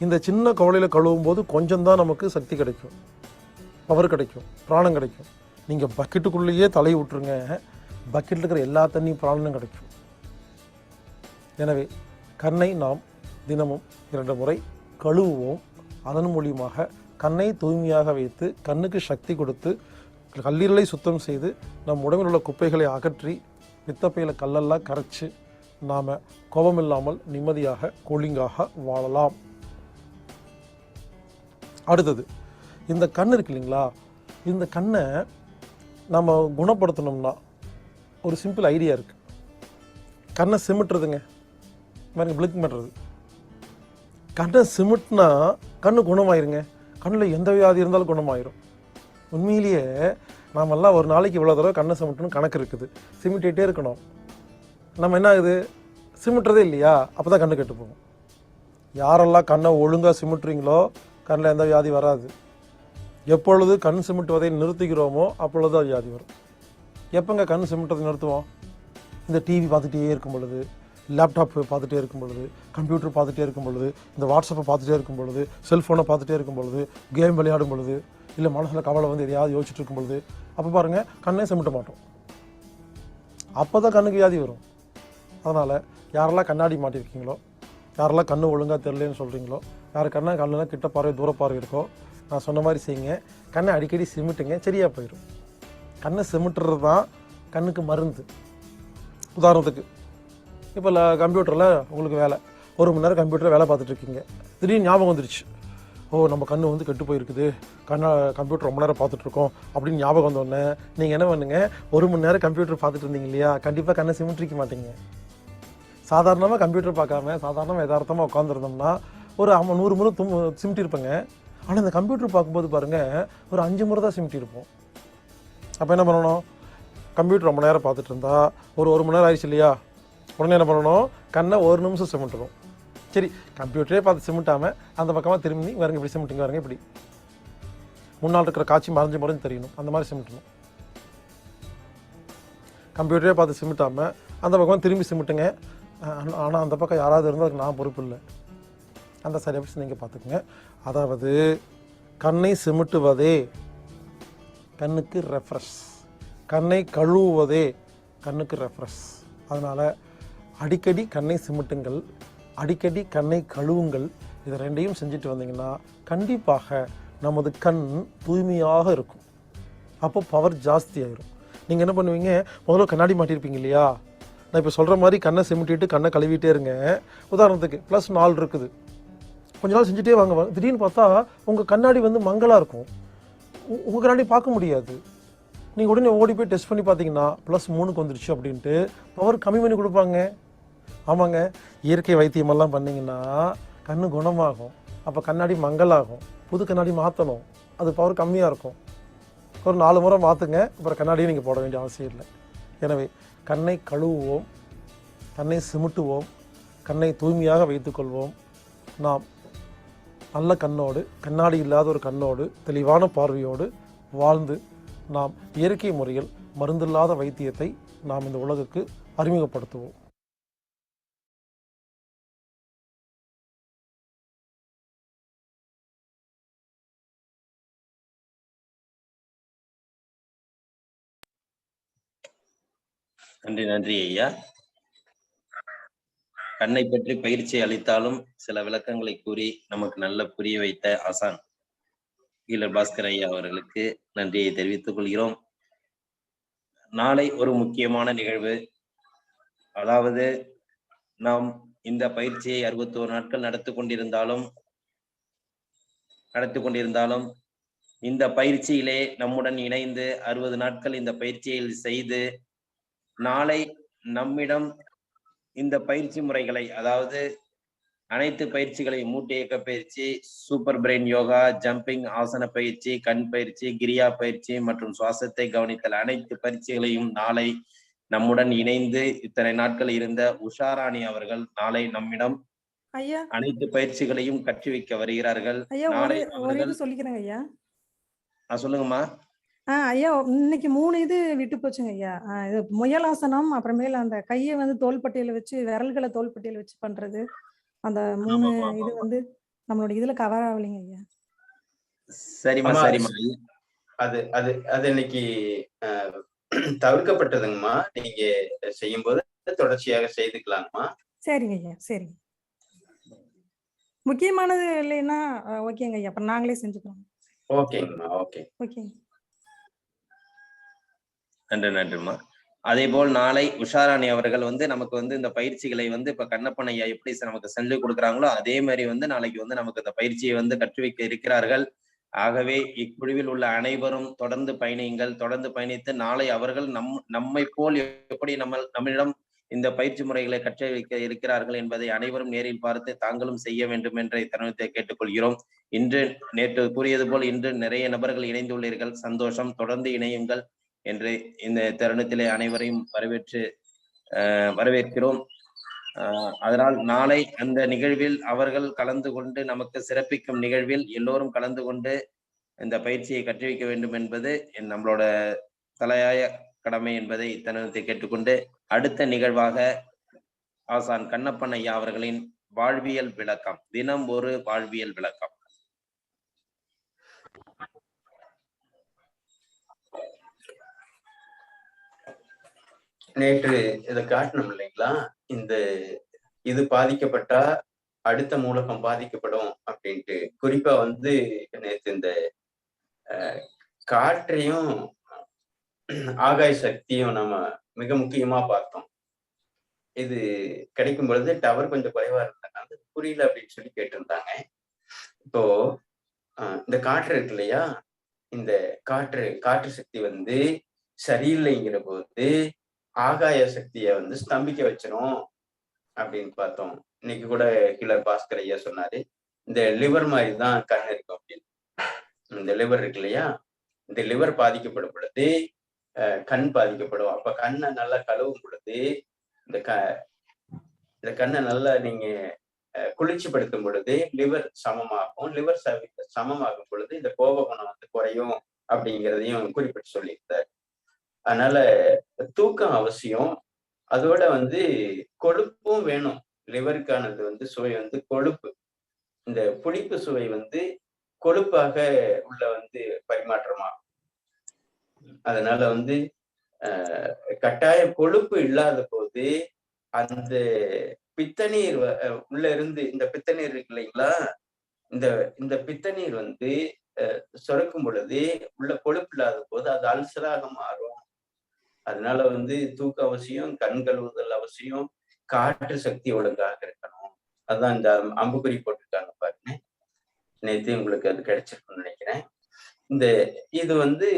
இந்த சின்ன குவளையில் கழுவும் போது கொஞ்சம் தான் நமக்கு சக்தி கிடைக்கும், பவர் கிடைக்கும், பிராணம் கிடைக்கும். நீங்கள் பக்கெட்டுக்குள்ளேயே தலையை விட்டுருங்க, பக்கெட்டில் இருக்கிற எல்லா தண்ணியும் பிராணனும் கிடைக்கும். எனவே கண்ணை நாம் தினமும் 2 முறை கழுவுவோம். அதன் மூலியமாக கண்ணை தூய்மையாக வைத்து, கண்ணுக்கு சக்தி கொடுத்து, கல்லீரலை சுத்தம் செய்து, நம் உடம்பில் உள்ள குப்பைகளை அகற்றி, பித்தப்பையில் கல்லெல்லாம் கரைச்சி, நாம் கோபமில்லாமல் நிம்மதியாக கூலிங்காக வாழலாம். அடுத்தது, இந்த கண் இருக்கு இல்லைங்களா, இந்த கண்ணை நம்ம குணப்படுத்தணும்னா ஒரு சிம்பிள் ஐடியா இருக்குது. கண்ணை சிமிட்டுறதுங்க, மாதிரி பிளிக் பண்ணுறது. கண்ணை சிமிட்னா கண்ணு குணமாயிருங்க. கண்ணில் எந்த வியாதி இருந்தாலும் குணமாயிரும். உண்மையிலேயே நாமெல்லாம் ஒரு நாளைக்கு இவ்வளோ தடவை கண்ணை சிமிட்டணும் கணக்கு இருக்குது, சிமிட்டிகிட்டே இருக்கணும். நம்ம என்ன ஆகுது, சிமிட்டுறதே இல்லையா, அப்போ தான் கண்ணு கெட்டு போகும். யாரெல்லாம் கண்ணை ஒழுங்காக சிமிட்டுறீங்களோ கண்ணில் எந்த வியாதி வராது. எப்பொழுது கண் சிமிட்டுவதை நிறுத்துகிறோமோ அப்பொழுது அது வியாதி வரும். எப்போங்க கண் சிமிட்டுவதை நிறுத்துவோம்? இந்த டிவி பார்த்துட்டே இருக்கும் பொழுது, லேப்டாப் பார்த்துட்டே இருக்கும் பொழுது, கம்ப்யூட்டர் பார்த்துட்டே இருக்கும் பொழுது, இந்த வாட்ஸ்அப்பை பார்த்துட்டே இருக்கும் பொழுது, செல்ஃபோனை பார்த்துட்டே இருக்கும் பொழுது, கேம் விளையாடும் பொழுது, இல்லை மனசில் கவலை வந்து எதையாவது யோசிச்சுட்டு இருக்கும் பொழுது, அப்போ பாருங்கள் கண்ணே சிமிட்ட மாட்டோம். அப்போ தான் கண்ணுக்கு வியாதி வரும். அதனால் யாரெல்லாம் கண்ணாடி மாட்டிருக்கீங்களோ, யாரெல்லாம் கண்ணு ஒழுங்காக தெரியலன்னு சொல்கிறீங்களோ, யார் கண்ணில் கிட்ட பார்வை தூர பார்வை இருக்கோ, நான் சொன்ன மாதிரி செய்யுங்க. கண்ணை அடிக்கடி சிமிட்டுங்க, சரியாக போயிடும். கண்ணை சிமிட்டுறது தான் கண்ணுக்கு மருந்து. உதாரணத்துக்கு இப்போ கம்ப்யூட்டரில் உங்களுக்கு வேலை, 1 மணி நேரம் கம்ப்யூட்டரில் வேலை பார்த்துட்ருக்கீங்க, திடீர்னு ஞாபகம் வந்துருச்சு, ஓ நம்ம கண்ணு வந்து கெட்டு போயிருக்குது, கம்ப்யூட்டர் ரொம்ப நேரம் பார்த்துட்ருக்கோம் அப்படின்னு ஞாபகம் வந்தோடனே நீங்கள் என்ன பண்ணுங்க, 1 மணி நேரம் கம்ப்யூட்டர் பார்த்துட்டு இருந்தீங்க இல்லையா, கண்டிப்பாக கண்ணை சிமிட்டிருக்க மாட்டீங்க. சாதாரணமாக கம்ப்யூட்டர் பார்க்காம சாதாரணமாக யதார்த்தமாக உட்காந்துருந்தோம்னா ஒரு 100 முறை சிமிட்டிருப்பேங்க. ஆனால் இந்த கம்ப்யூட்டர் பார்க்கும்போது பாருங்கள் ஒரு 5 முறை தான் சிமிட்டிருப்போம். அப்போ என்ன பண்ணணும், கம்ப்யூட்டர் ரொம்ப நேரம் பார்த்துட்டு இருந்தா ஒரு 1 மணி நேரம் ஆயிடுச்சு இல்லையா, உடனே என்ன பண்ணணும், கண்ணை 1 நிமிஷம் சிமிட்டணும். சரி, கம்ப்யூட்டரே பார்த்து சிமிட்டாமல் அந்த பக்கமாக திரும்பி வரங்க, இப்படி சிமிட்டிங்க வரங்க, இப்படி முன்னால் இருக்கிற காட்சி மறைஞ்சு தெரியணும், அந்த மாதிரி சிமிட்டணும். கம்ப்யூட்டரே பார்த்து சிமிட்டாமல் அந்த பக்கமாக திரும்பி சிமிட்டுங்க. ஆனால் அந்த பக்கம் யாராவது இருந்தால் அதுக்கு நான் பொறுப்பு இல்லை, அந்த சைடு எப்படி நீங்கள் பார்த்துக்குங்க. அதாவது கண்ணை சிமிட்டுவதே கண்ணுக்கு ரெஃப்ரெஷ், கண்ணை கழுவுவதே கண்ணுக்கு ரெஃப்ரெஷ். அதனால் அடிக்கடி கண்ணை சிமிட்டுங்கள், அடிக்கடி கண்ணை கழுவுங்கள். இதை 2ஐயும் செஞ்சுட்டு வந்தீங்கன்னா கண்டிப்பாக நமது கண் தூய்மையாக இருக்கும். அப்போ பவர் ஜாஸ்தி ஆயிரும். நீங்கள் என்ன பண்ணுவீங்க, முதல்ல கண்ணாடி மாட்டியிருப்பீங்க இல்லையா, நான் இப்போ சொல்கிற மாதிரி கண்ணை சிமிட்டிட்டு கண்ணை கழுவிட்டே இருங்க. உதாரணத்துக்கு +4 இருக்குது, கொஞ்ச நாள் செஞ்சுட்டே வாங்க, திடீர்னு பார்த்தா உங்கள் கண்ணாடி வந்து மங்கலாக இருக்கும், உங்கள் கண்ணாடி பார்க்க முடியாது. நீங்கள் உடனே ஓடி போய் டெஸ்ட் பண்ணி பார்த்தீங்கன்னா +3க்கு வந்துருச்சு அப்படின்ட்டு பவர் கம்மி பண்ணி கொடுப்பாங்க. ஆமாங்க, இயற்கை வைத்தியமெல்லாம் பண்ணிங்கன்னா கண்ணு குணமாகும். அப்போ கண்ணாடி மங்கலாகும், புது கண்ணாடி மாற்றணும், அது பவர் கம்மியாக இருக்கும். ஒரு 4 முறை மாற்றுங்க, அப்புறம் கண்ணாடியும் நீங்கள் போட வேண்டிய அவசியம் இல்லை. எனவே கண்ணை கழுவுவோம், கண்ணை சிமிட்டுவோம், கண்ணை தூய்மையாக வைத்துக்கொள்வோம். நாம் நல்ல கண்ணோடு, கண்ணாடி இல்லாத ஒரு கண்ணோடு, தெளிவான பார்வையோடு வாழ்ந்து நாம் இயற்கை முறையில் மருந்தில்லாத வைத்தியத்தை நாம் இந்த உலகுக்கு அறிமுகப்படுத்துவோம். நன்றி நன்றி ஐயா. கண்ணை பற்றி பயிற்சி அளித்தாலும் சில விளக்கங்களை கூறி நமக்கு நல்ல புரிய வைத்த ஆசான் ஈழர் பாஸ்கர் ஐயா அவர்களுக்கு நன்றியை தெரிவித்துக் கொள்கிறோம். நாளை ஒரு முக்கியமான நிகழ்வு, அதாவது நாம் இந்த பயிற்சியை 61 நாட்கள் நடத்தி கொண்டிருந்தாலும் இந்த பயிற்சியிலே நம்முடன் இணைந்து 60 நாட்கள் இந்த பயிற்சியில் செய்து நாளை நம்மிடம் இந்த பயிற்சி முறைகளை, அதாவது அனைத்து பயிற்சிகளை, மூட்டு இயக்க பயிற்சி, சூப்பர் பிரெயின் யோகா, ஜம்பிங், ஆசன பயிற்சி, கண் பயிற்சி, கிரியா பயிற்சி மற்றும் சுவாசத்தை கவனித்தல், அனைத்து பயிற்சிகளையும் நாளை நம்முடன் இணைந்து இத்தனை நாட்கள் இருந்த உஷாராணி அவர்கள் நாளை நம்மிடம் அனைத்து பயிற்சிகளையும் கற்று வைக்க வருகிறார்கள். நாளை சொல்லிக்கிறேங்க ஐயா. சொல்லுங்கம்மா. ஐயா, இன்னைக்கு 3 இது விட்டு போச்சுங்க ஐயா. இது முயலாசனம், அப்புறமேல அந்த கையை வந்து தோள்பட்டையில வச்சு, விரல்களை தோள்பட்டையில வச்சு பண்றது, அந்த 3 இது வந்து நம்மளோட இதுல கவர் ஆகலைங்க ஐயா. சரிம்மா சரிம்மா. அது அது அது இன்னைக்கு தவிர்க்கப்பட்டதுங்கம்மா. நீங்க செய்யும் போது தொடர்ச்சியாக செய்துக்கலாங்கம்மா. சரிங்க ஐயா, சரிங்க. முக்கியமானது இல்லைன்னா ஓகேங்க ஐயா, அப்புறம் நாங்களே செஞ்சுக்கிறோம். ஓகேங்கம்மா. ஓகே ஓகேங்க. நன்றி நன்றிம்மா. அதே போல் நாளை உஷாராணி அவர்கள் வந்து நமக்கு வந்து இந்த பயிற்சிகளை வந்து இப்ப கண்ணப்பன் ஐயா எப்படி நமக்கு செஞ்சு கொடுக்குறாங்களோ அதே மாதிரி வந்து நாளைக்கு வந்து நமக்கு இந்த பயிற்சியை வந்து கற்று வைக்க இருக்கிறார்கள். ஆகவே இக்குழுவில் உள்ள அனைவரும் தொடர்ந்து பயணியுங்கள். தொடர்ந்து பயணித்து நாளை அவர்கள் நம்மை போல் எப்படி நம்மிடம் இந்த பயிற்சி முறைகளை கற்று வைக்க இருக்கிறார்கள் என்பதை அனைவரும் நேரில் பார்த்து தாங்களும் செய்ய வேண்டும் என்ற தருணத்தை கேட்டுக்கொள்கிறோம். நேற்று கூறியது போல் இன்று நிறைய நபர்கள் இணைந்துள்ளீர்கள், சந்தோஷம். தொடர்ந்து இணையுங்கள் என்று இந்த தருணத்திலே அனைவரையும் வரவேற்கிறோம். அதனால் நாளை அந்த நிகழ்வில் அவர்கள் கலந்து கொண்டு நமக்கு சிறப்பிக்கும் நிகழ்வில் எல்லோரும் கலந்து கொண்டு இந்த பயிற்சியை கற்றுவிக்க வேண்டும் என்பது நம்மளோட தலையாய கடமை என்பதை தனத்தை கேட்டுக்கொண்டு, அடுத்த நிகழ்வாக ஆசான் கண்ணப்பன் ஐயா அவர்களின் வாழ்வியல் விளக்கம், தினம் ஒரு வாழ்வியல் விளக்கம். நேற்று இதை காட்டணும் இல்லைங்களா, இந்த இது பாதிக்கப்பட்டா அடுத்த மூலகம் பாதிக்கப்படும் அப்படின்ட்டு. குறிப்பா வந்து நேற்று இந்த காற்றையும் ஆகாய சக்தியும் நம்ம மிக முக்கியமா பார்த்தோம். இது கிடைக்கும் பொழுது டவர் கொஞ்சம் குறைவா இருந்ததுனால புரியல அப்படின்னு சொல்லி கேட்டிருந்தாங்க. இப்போ இந்த காற்று இருக்கு இல்லையா, இந்த காற்று சக்தி வந்து சரியில்லைங்கிற போது ஆகாய சக்தியை வந்து ஸ்தம்பிக்க வச்சிரும் அப்படின்னு பார்த்தோம். இன்னைக்கு கூட கீழர் பாஸ்கர் ஐயா சொன்னாரு, இந்த லிவர் மாதிரி தான் கண் இருக்கும் அப்படின்னு. இந்த லிவர் இருக்கு இல்லையா, இந்த லிவர் பாதிக்கப்படும் பொழுது கண் பாதிக்கப்படும். அப்ப கண்ணை நல்லா கழுவும் பொழுது இந்த கண்ணை நல்லா நீங்க குளிர்ச்சிப்படுத்தும் பொழுது லிவர் சமமாகும். லிவர் சமமாகும் பொழுது இந்த கோப குணம் வந்து குறையும் அப்படிங்கிறதையும் குறிப்பிட்டு சொல்லியிருந்தார். அதனால தூக்கம் அவசியம். அதோட வந்து கொழுப்பும் வேணும். லிவருக்கானது வந்து சுவை வந்து கொழுப்பு. இந்த புளிப்பு சுவை வந்து கொழுப்பாக உள்ள வந்து பரிமாற்றமாகும். அதனால வந்து கட்டாய கொழுப்பு இல்லாத போது அந்த பித்தநீர் உள்ள இருந்து, இந்த பித்தநீர் இருக்கு இல்லைங்களா, இந்த பித்தநீர் வந்து சுரக்கும் பொழுது உள்ள கொழுப்பு இல்லாத போது அது அல்சராக மாறும். அதனால வந்து தூக்க அவசியம், கண் கழுவுதல் அவசியம், காற்று சக்தி ஒழுங்காக இருக்கணும். அதான் இந்த அம்புக்குறி போட்டிருக்காங்க பாருங்க. நேற்று உங்களுக்கு அது கிடைச்சிருக்குன்னு நினைக்கிறேன். இது வந்து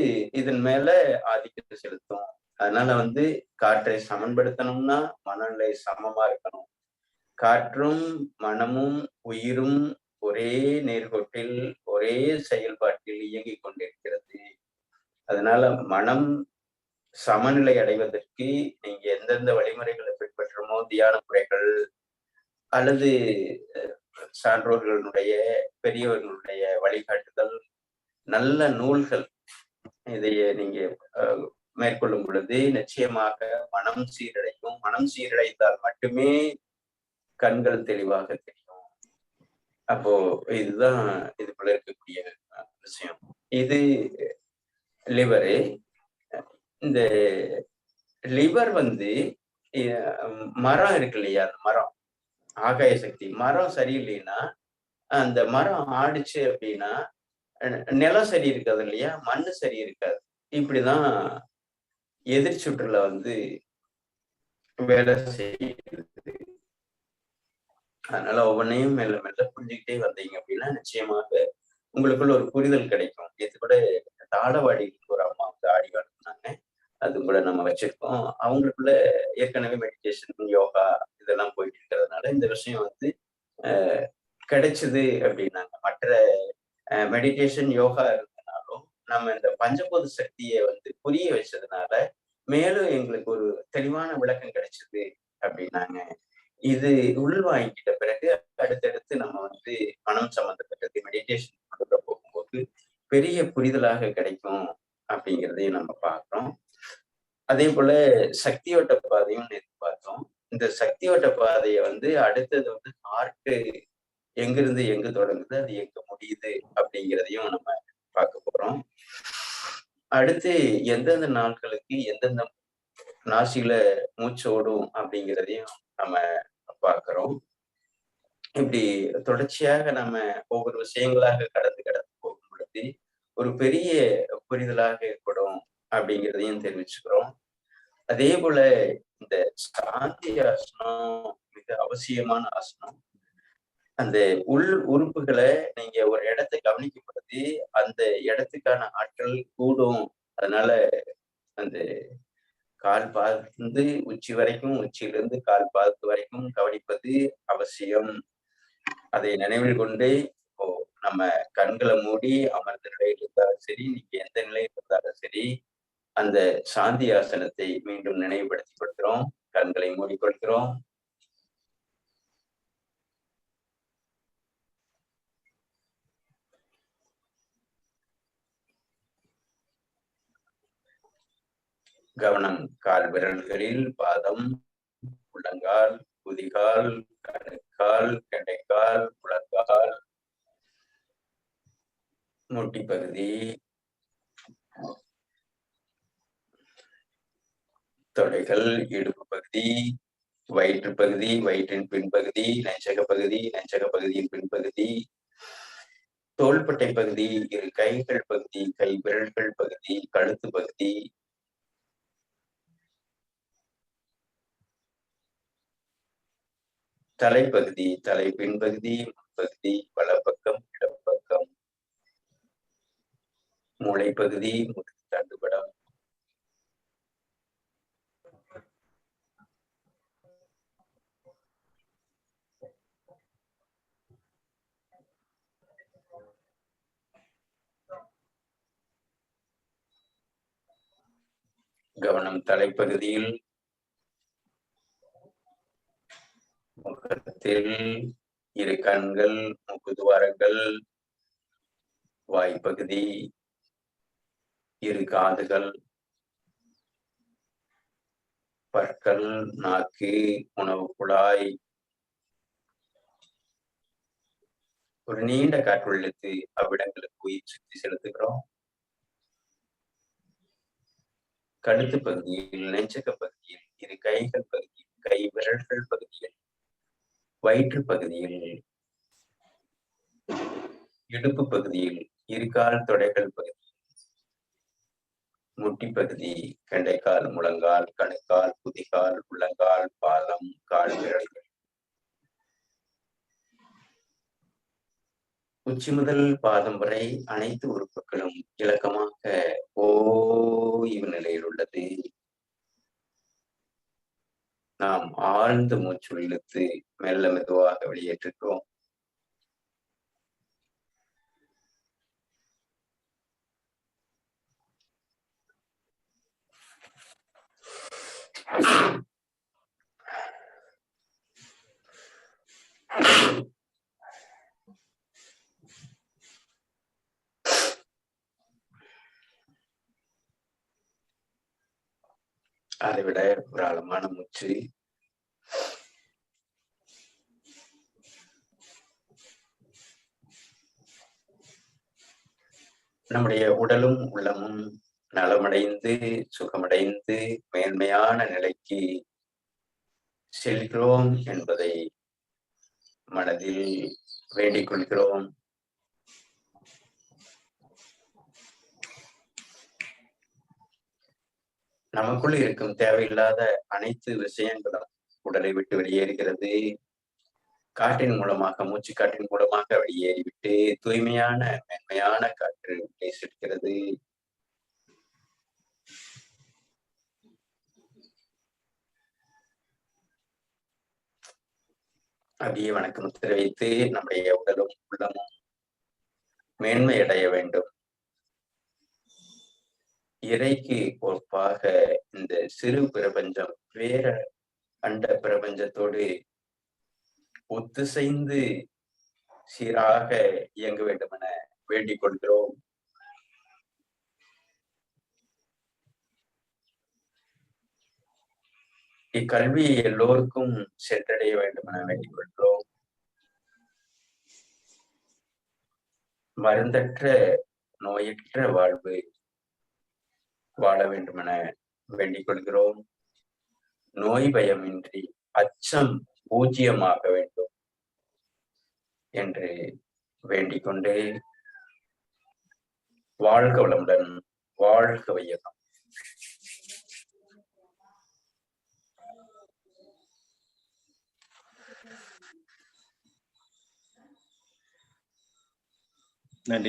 இதன் மேல ஆதிக்கத்தை செலுத்தும். அதனால வந்து காற்றை சமன்படுத்தணும்னா மனநிலை சமமா இருக்கணும். காற்றும் மனமும் உயிரும் ஒரே நேர்கோட்டில் ஒரே செயல்பாட்டில் இயங்கிக் கொண்டிருக்கிறது. அதனால மனம் சமநிலை அடைவதற்கு நீங்க எந்தெந்த வழிமுறைகளை பின்பற்றுமோ, தியான முறைகள் அல்லது சான்றோர்களுடைய பெரியவர்களுடைய வழிகாட்டுதல், நல்ல நூல்கள், இதைய நீங்க மேற்கொள்ளும் பொழுது நிச்சயமாக மனம் சீரடையும். மனம் சீரடைந்தால் மட்டுமே கண்கள் தெளிவாக தெரியும். அப்போ இதுதான் இதுக்குள்ள இருக்கக்கூடிய விஷயம். இது லிவரு. இந்த லிவர் வந்து மரம் இருக்கு இல்லையா, அந்த மரம் ஆகாய சக்தி மரம் சரியில்லைன்னா, அந்த மரம் ஆடிச்சு அப்படின்னா நிலம் சரி இருக்காது இல்லையா, மண்ணு சரி இருக்காது. இப்படிதான் எதிர் சுற்றுல வந்து வேலை செய்யுது. அதனால ஒவ்வொன்றையும் மெல்ல மெல்ல புரிஞ்சுக்கிட்டே வந்தீங்க அப்படின்னா நிச்சயமாக உங்களுக்குள்ள ஒரு புரிதல் கிடைக்கும். இது கூட தாளவாடிக்கு ஒரு அம்மா வந்து ஆடி வளர்த்துனாங்க, அது கூட நம்ம வச்சிருக்கோம். அவங்களுக்குள்ள ஏற்கனவே மெடிடேஷன், யோகா இதெல்லாம் போயிட்டு இருக்கிறதுனால இந்த விஷயம் வந்து கிடைச்சது அப்படின்னாங்க. மற்ற மெடிடேஷன், யோகா இருந்தனாலும் நம்ம இந்த பஞ்சபூத சக்தியை வந்து புரிய வச்சதுனால மேலும் எங்களுக்கு ஒரு தெளிவான விளக்கம் கிடைச்சது அப்படின்னாங்க. இது உள்வாங்கிட்ட பிறகு அடுத்தடுத்து நம்ம வந்து மனம் சம்பந்தப்பட்டது மெடிடேஷன் போகும்போது பெரிய புரிதலாக கிடைக்கும் அப்படிங்கிறதையும் நம்ம பார்க்கிறோம். அதே போல சக்தியோட்ட பாதையும் நேற்று பார்த்தோம். இந்த சக்தியோட்ட பாதையை வந்து அடுத்தது வந்து ஹார்ட் எங்கிருந்து எங்க தொடங்குது, அது எங்க முடியுது அப்படிங்கிறதையும் நம்ம பார்க்க போறோம். அடுத்து எந்தெந்த நாட்களுக்கு எந்தெந்த நாசியில மூச்சு ஓடும் அப்படிங்கிறதையும் நம்ம பார்க்கிறோம். இப்படி தொடர்ச்சியாக நம்ம ஒவ்வொரு விஷயங்களாக கடந்து போகும் பொழுது ஒரு பெரிய புரிதலாக ஏற்படும் அப்படிங்கிறதையும் தெரிவிச்சுக்கிறோம். அதே போல இந்த சாந்தி ஆசனம் மிக அவசியமான ஆசனம். அந்த உள் உறுப்புகளை நீங்க ஒரு இடத்தை கவனிக்கும் பொழுது அந்த இடத்துக்கான ஆற்றல் கூடும். அதனால அந்த கால் பாதத்திலிருந்து உச்சி வரைக்கும், உச்சியிலிருந்து கால் பாதத்து வரைக்கும் கவனிப்பது அவசியம். அதை நினைவில் கொண்டு இப்போ நம்ம கண்களை மூடி அமர்ந்த நிலையில் இருந்தாலும் சரி, நீங்க எந்த நிலையில் இருந்தாலும் சரி, அந்த சாந்தி ஆசனத்தை மீண்டும் நினைவுபடுத்திக் கொள்கிறோம். கண்களை மூடிக்கொள்கிறோம். கவனம் கால் விரல்களில் பாதம், உள்ளங்கால், குதிகால், கணுக்கால், கெண்டைக்கால், முழங்கால், முட்டி பகுதி, தொடைகள், இடுப்பு பகுதி, வயிற்று பகுதி, வயிற்றின் பின்பகுதி, நெஞ்சக பகுதி, நெஞ்சக பகுதியின் பின்பகுதி, தோள்பட்டை பகுதி, இரு கைகள் பகுதி, கை விரல்கள் பகுதி, கழுத்து பகுதி, தலைப்பகுதி, தலை பின்பகுதி, முன்பகுதி, வலப்பக்கம், இடப்பக்கம், மூளைப்பகுதி, முதுகு தண்டுவடம், கவனம் தலைப்பகுதியில், முகத்தில், இரு கண்கள், மூக்குதுவாரங்கள், வாய்ப்பகுதி, இரு காதுகள், பற்கள், நாக்கு, உணவு குழாய். ஒரு நீண்ட காற்றுள்ளித்து அவ்விடங்களுக்கு உயிர் சக்தி செலுத்துகிறோம். கழுத்து பகுதியில், நெஞ்சக பகுதியில், இரு கைகள் பகுதியில், கை விரல்கள் பகுதியில், வயிற்று பகுதியில், இடுப்பு பகுதியில், இரு கால் தொடைகள் பகுதியில், முட்டி பகுதி, கெண்டைக்கால், முழங்கால், கணுக்கால், குதிகால், உள்ளங்கால், பாதம், கால் விரல்கள், உச்சி முதல் பாதம் வரை அனைத்து உறுப்புகளும் இலக்கமாக ஓய்வு நிலையில் உள்ளது. நாம் ஆழ்ந்த மூச்சு இழுத்து மெல்ல மெதுவாக வெளியேற்றுகிறோம். அதை விட ஒரு ஆழமான மூச்சு. நம்முடைய உடலும் உள்ளமும் நலமடைந்து சுகமடைந்து மேன்மையான நிலைக்கு செல்கிறோம் என்பதை மனதில் வேண்டிக் கொள்கிறோம். நமக்குள் இருக்கும் தேவையில்லாத அனைத்து விஷயங்களும் உடலை விட்டு வெளியேறுகிறது. காற்றின் மூலமாக, மூச்சு காற்றின் மூலமாக வெளியேறிவிட்டு தூய்மையான மென்மையான காற்று உள்ளே செல்கிறது. அப்படியே வணக்கம் முத்திரை வைத்து நம்முடைய உடலும் உள்ளமும் மேன்மை அடைய வேண்டும். இறைக்கு ஒப்பாக இந்த சிறு பிரபஞ்சம் வேற அண்ட பிரபஞ்சத்தோடு ஒத்துசைந்து சீராக இயங்க வேண்டும் என வேண்டிக் கொள்கிறோம். இக்கல்வி எல்லோருக்கும் சென்றடைய வேண்டும் என வேண்டிக் கொள்கிறோம். மருந்தற்ற நோயற்ற வாழ்வு வாழ வேண்டும் என வேண்டிக் கொள்கிறோம். நோய் பயமின்றி அச்சம் பூஜ்ஜியமாக வேண்டும் என்று வேண்டிக் கொண்டு வாழ்க வளமுடன், வாழ்க வையகம்.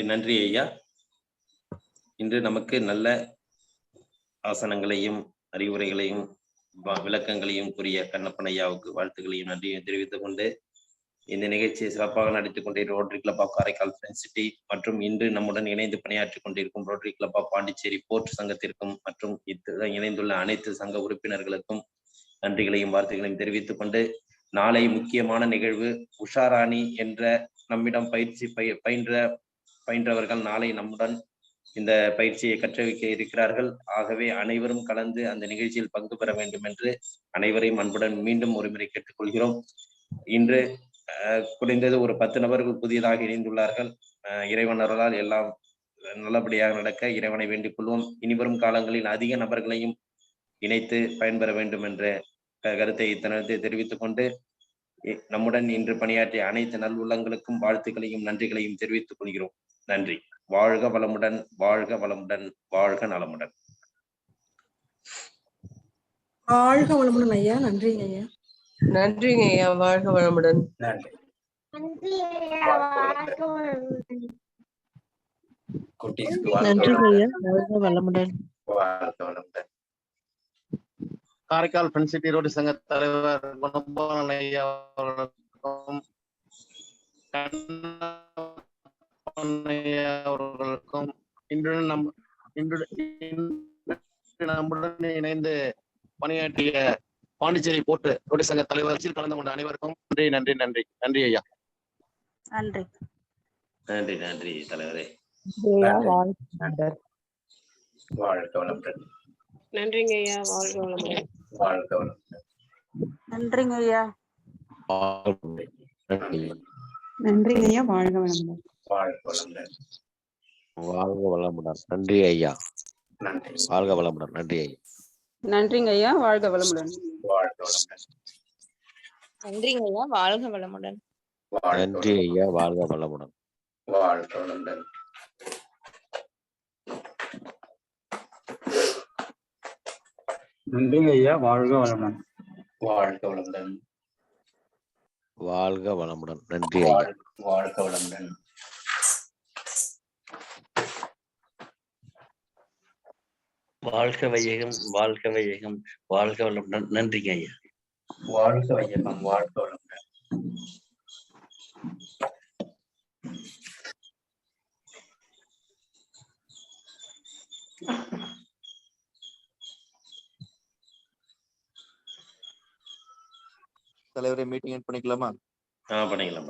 நன்றி ஐயா. இன்று நமக்கு நல்ல ஆசனங்களையும் அறிவுரைகளையும் விளக்கங்களையும் கூறிய கண்ணப்பன் ஐயாவுக்கு வாழ்த்துக்களையும் நன்றியும் தெரிவித்துக் கொண்டு இந்த நிகழ்ச்சியை சிறப்பாக நடித்துக் கொண்டிருக்கும் rotary club of Karaikal friends city மற்றும் இன்று நம்முடன் இணைந்து பணியாற்றிக் கொண்டிருக்கும் rotary club of Pondicherry port சங்கத்திற்கும் மற்றும் இணைந்துள்ள அனைத்து சங்க உறுப்பினர்களுக்கும் நன்றிகளையும் வாழ்த்துக்களையும் தெரிவித்துக் கொண்டு நாளை முக்கியமான நிகழ்வு உஷாராணி என்ற நம்மிடம் பயிற்சி பயின்றவர்கள் நாளை நம்முடன் இந்த பயிற்சியை கற்றுவிக்க இருக்கிறார்கள். ஆகவே அனைவரும் கலந்து அந்த நிகழ்ச்சியில் பங்கு பெற வேண்டும் என்று அனைவரையும் அன்புடன் மீண்டும் ஒருமுறை கேட்டுக்கொள்கிறோம். இன்று குறைந்தது ஒரு 10 நபர்கள் புதியதாக இணைந்துள்ளார்கள். இறைவன் அருளால் எல்லாம் நல்லபடியாக நடக்க இறைவனை வேண்டிக் கொள்வோம். இனிவரும் காலங்களில் அதிக நபர்களையும் இணைத்து பயன்பெற வேண்டும் என்ற கருத்தை இத்தனத்தை தெரிவித்துக் கொண்டு நம்முடன் இன்று பணியாற்றிய அனைத்து நல்லுள்ளங்களுக்கும் வாழ்த்துக்களையும் நன்றிகளையும் தெரிவித்துக் கொள்கிறோம். நன்றி. வாழ்க வளமுடன், வாழ்க வளமுடன், வாழ்க நலமுடன். வாழ்க வளமுடன் ஐயா. நன்றிங்க ஐயா. நன்றிங்க ஐயா. வாழ்க வளமுடன். நன்றி. குட்டீஸ்க்கு நன்றிங்க ஐயா. வாழ்க வளமுடன். வாழ்க வளமுடன். காரைக்கால் ஃப்ரெண்ட் சிட்டி ரோடு சங்க தலைவர் குணபாலன் ஐயா அவர்களுக்கும் அவர்களுக்கும் இன்று நம்முடன் இணைந்து பணியாற்றிய பாண்டிச்சேரி போட்டு ரோடு சங்க தலைவர் கலந்து கொண்ட அனைவருக்கும் நன்றி நன்றி நன்றி நன்றி ஐயா. நன்றி நன்றி நன்றி தலைவரே. வாழ்க வளமுடன். நன்றிங்க ஐயா. வாழ்க வளமுடன். வாழ்க வளமுடன். நன்றிங்க ஐயா. நன்றிங்க ஐயா. வாழ்க வளமுடன். வாழ்க வளமுடன். வாழ்க வளமுடன். நன்றி ஐயா. நன்றி. வாழ்க வளமுடன். நன்றி ஐயா. நன்றிங்க ஐயா. வாழ்க வளமுடன். வாழ்க வளமுடன். நன்றிங்க ஐயா. வாழ்க வளமுடன். நன்றி ஐயா. வாழ்க வளமுடன். வாழ்க வளமுடன். நன்றிங்க ஐயா. வாழ்க வளமுடன். வாழ்க வளமுடன். வாழ்க வளமுடன். நன்றி ஐயா. வாழ்க வளமுடன். வாழ்க வையகம், வாழ்க வையகம், வாழ்க வளமுடன். நன்றிங்க ஐயா. வாழ்க வையகம், வாழ்க வளமுடன். தலைவரை மீட்டிங் பண்ணிக்கலாமா? பண்ணிக்கலாம்.